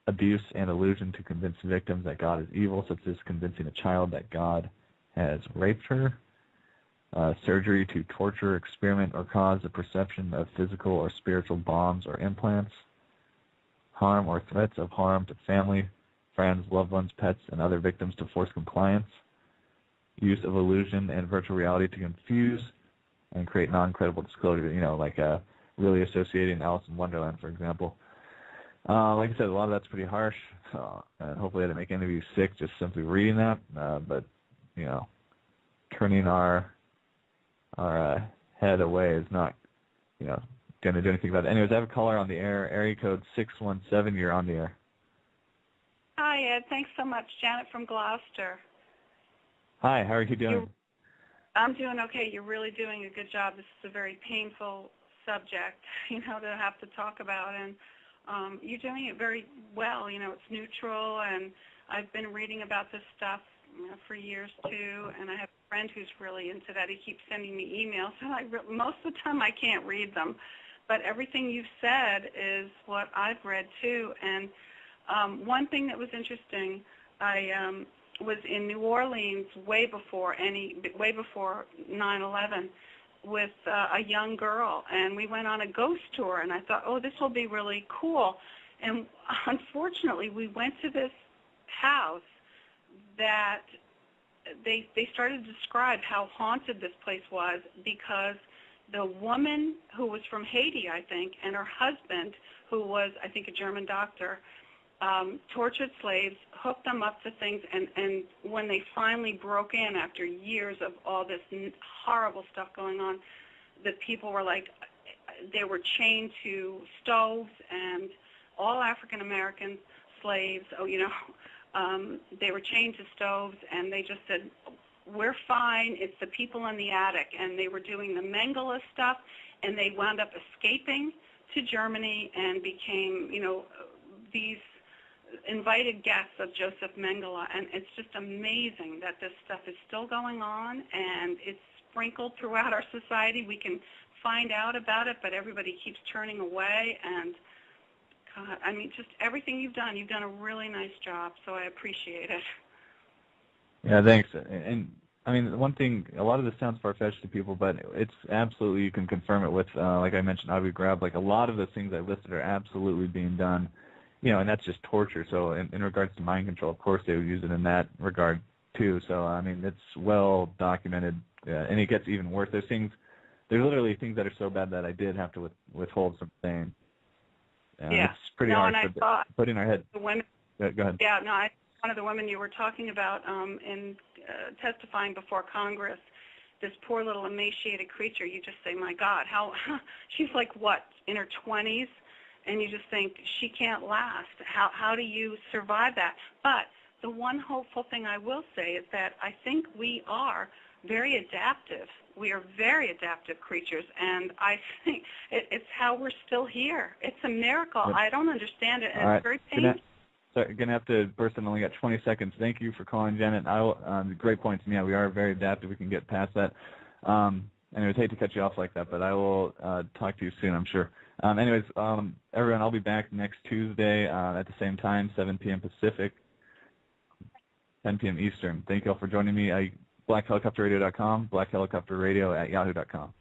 Abuse and illusion to convince victims that God is evil, such as convincing a child that God has raped her. Surgery to torture, experiment, or cause the perception of physical or spiritual bombs or implants. harm or threats of harm to family, friends, loved ones, pets, and other victims to force compliance, use of illusion and virtual reality to confuse and create non-credible disclosure, like really associating Alice in Wonderland, for example. Like I said, a lot of that's pretty harsh, and hopefully I didn't make any of you sick just simply reading that, but, turning our head away is not, going to do anything about it. Anyways, I have a caller on the air, area code 617. You're on the air. Hi, Ed. Thanks so much. Janet from Gloucester. Hi, how are you doing? I'm doing okay. You're really doing a good job. This is a very painful subject, to have to talk about, and you're doing it very well. It's neutral, and I've been reading about this stuff for years, too, and I have a friend who's really into that. He keeps sending me emails, and most of the time I can't read them, but everything you've said is what I've read, too, and one thing that was interesting, I was in New Orleans way before 9/11 with a young girl, and we went on a ghost tour, and I thought, oh, this will be really cool. And unfortunately, we went to this house that they started to describe how haunted this place was, because the woman who was from Haiti, I think, and her husband, who was, I think, a German doctor, tortured slaves, hooked them up to things, and when they finally broke in after years of all this horrible stuff going on, the people were like, they were chained to stoves, and all African American slaves, they were chained to stoves, and they just said, we're fine, it's the people in the attic, and they were doing the Mengele stuff, and they wound up escaping to Germany and became, these invited guests of Joseph Mengele, and it's just amazing that this stuff is still going on, and it's sprinkled throughout our society. We can find out about it, but everybody keeps turning away, and God, just everything you've done a really nice job, so I appreciate it. Yeah, thanks. And one thing, a lot of this sounds far-fetched to people, but it's absolutely, you can confirm it with, like I mentioned, Abu Ghraib, like a lot of the things I listed are absolutely being done, and that's just torture. So in regards to mind control, of course, they would use it in that regard too. So, it's well documented, and it gets even worse. There's literally things that are so bad that I did have to withhold some saying. Yeah. It's pretty hard to put in our head. The women, go ahead. Yeah, no, one of the women you were talking about in testifying before Congress, this poor little emaciated creature, you just say, my God, how she's like, what, in her 20s? And you just think, she can't last. How do you survive that? But the one hopeful thing I will say is that I think we are very adaptive. We are very adaptive creatures, and I think it's how we're still here. It's a miracle. Yep. I don't understand it, and All it's very painful. Sorry, going to have to burst in. Only got 20 seconds. Thank you for calling, Janet. Great points. Yeah, we are very adaptive. We can get past that. Anyways, hate to cut you off like that, but I will talk to you soon, I'm sure. Anyways, everyone, I'll be back next Tuesday at the same time, 7 p.m. Pacific, 10 p.m. Eastern. Thank you all for joining me. BlackHelicopterRadio.com, BlackHelicopterRadio@yahoo.com.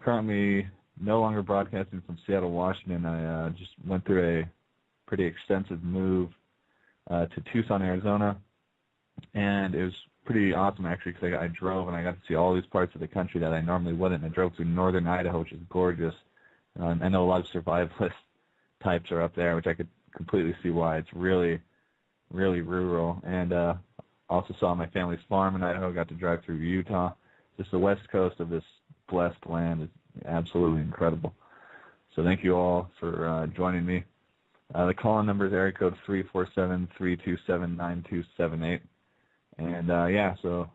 Currently no longer broadcasting from Seattle, Washington. I just went through a pretty extensive move to Tucson, Arizona, and it was pretty awesome actually, because I drove and I got to see all these parts of the country that I normally wouldn't. I drove through northern Idaho, which is gorgeous. I know a lot of survivalist types are up there, which I could completely see why. It's really, really rural. And also saw my family's farm in Idaho, got to drive through Utah. Just the west coast of this blessed land is absolutely incredible. So thank you all for joining me. The call-in number is area code 347-327-9278. And so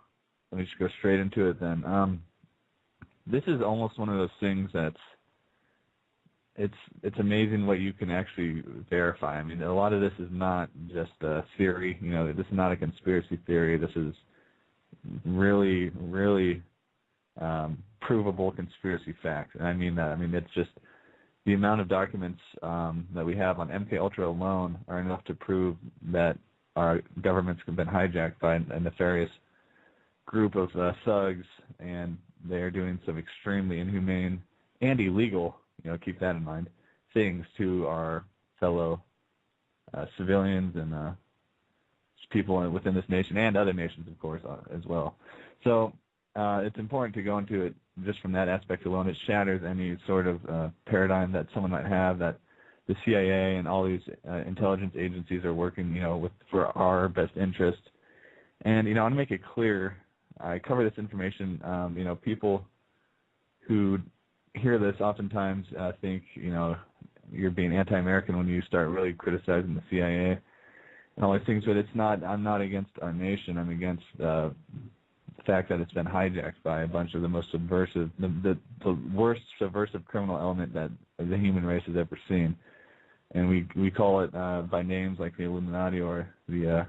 let me just go straight into it then. This is almost one of those things that's it's amazing what you can actually verify. I mean, a lot of this is not just a theory. This is not a conspiracy theory. This is really, really provable conspiracy fact. And I mean that. I mean, it's just the amount of documents that we have on MKUltra alone are enough to prove that our governments have been hijacked by a nefarious group of thugs, and they are doing some extremely inhumane and illegal, keep that in mind, things to our fellow civilians and people within this nation and other nations, of course, as well. So it's important to go into it just from that aspect alone. It shatters any sort of paradigm that someone might have that the CIA and all these intelligence agencies are working, for our best interest. And, I want to make it clear, I cover this information, people who hear this oftentimes think, you're being anti-American when you start really criticizing the CIA and all these things, but it's not. I'm not against our nation. I'm against the fact that it's been hijacked by a bunch of the most subversive, the worst subversive criminal element that the human race has ever seen. And we call it by names like the Illuminati or the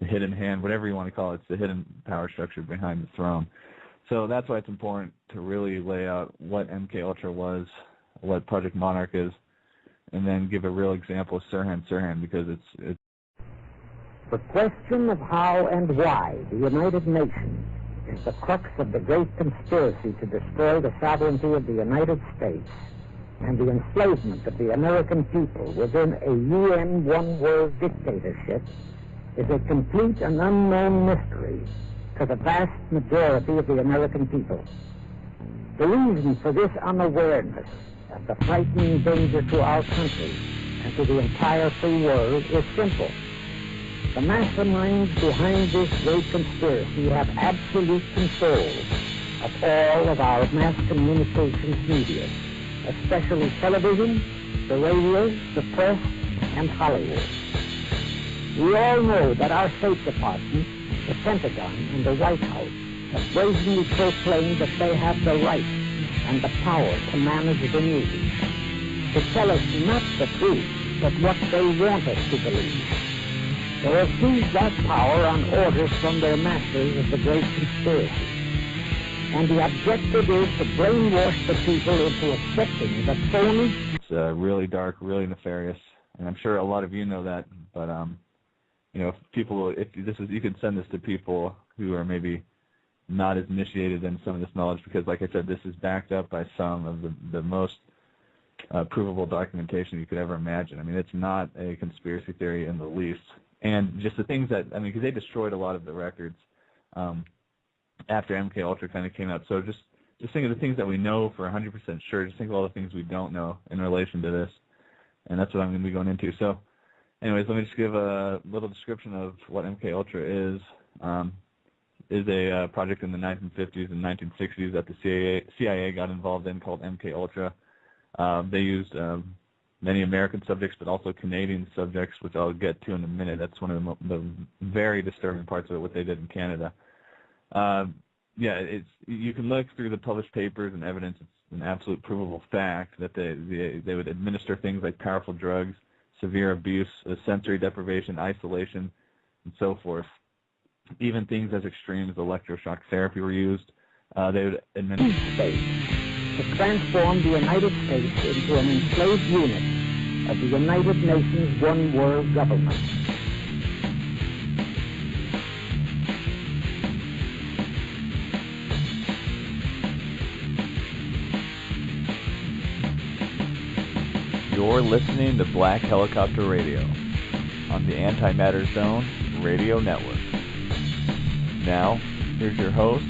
hidden hand, whatever you want to call it. It's the hidden power structure behind the throne. So that's why it's important to really lay out what MKUltra was, what Project Monarch is, and then give a real example of Sirhan Sirhan, because it's the question of how and why the United Nations is the crux of the great conspiracy to destroy the sovereignty of the United States and the enslavement of the American people within a UN one-world dictatorship is a complete and unknown mystery to the vast majority of the American people. The reason for this unawareness of the frightening danger to our country and to the entire free world is simple. The masterminds behind this great conspiracy have absolute control of all of our mass communications media, especially television, the radio, the press, and Hollywood. We all know that our State Department, the Pentagon, and the White House have brazenly proclaimed that they have the right and the power to manage the news, to tell us not the truth, but what they want us to believe. They have seized that power on orders from their masters of the great conspiracy. And the objective is to brainwash the people into accepting the phony. It's really dark, really nefarious, and I'm sure a lot of you know that. But if you can send this to people who are maybe not as initiated in some of this knowledge, because, like I said, this is backed up by some of the most provable documentation you could ever imagine. I mean, it's not a conspiracy theory in the least. And just the things that, because they destroyed a lot of the records after MKUltra kind of came out. So just think of the things that we know for 100% sure. Just think of all the things we don't know in relation to this. And that's what I'm going to be going into. So anyways, let me just give a little description of what MKUltra is. Is a project in the 1950s and 1960s that the CIA got involved in called MKUltra. They used many American subjects, but also Canadian subjects, which I'll get to in a minute. That's one of the very disturbing parts of it, what they did in Canada. You can look through the published papers and evidence. It's an absolute provable fact that they would administer things like powerful drugs, severe abuse, sensory deprivation, isolation, and so forth. Even things as extreme as electroshock therapy were used. They would administer space to transform the United States into an enslaved unit of the United Nations one world government. You're listening to Black Helicopter Radio on the Antimatter Zone Radio Network. Now, here's your host,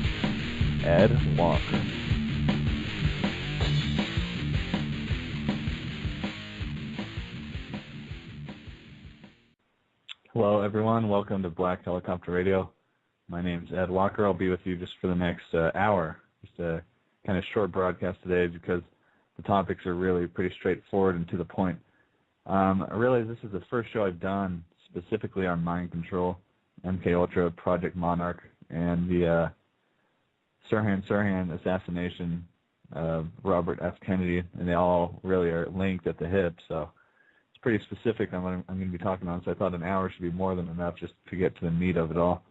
Ed Walker. Hello, everyone. Welcome to Black Helicopter Radio. My name's Ed Walker. I'll be with you just for the next hour. Just a kind of short broadcast today because the topics are really pretty straightforward and to the point. I realize this is the first show I've done specifically on mind control, MKUltra, Project Monarch, and the Sirhan Sirhan assassination of Robert F. Kennedy, and they all really are linked at the hip. So it's pretty specific on what I'm going to be talking on. So I thought an hour should be more than enough just to get to the meat of it all.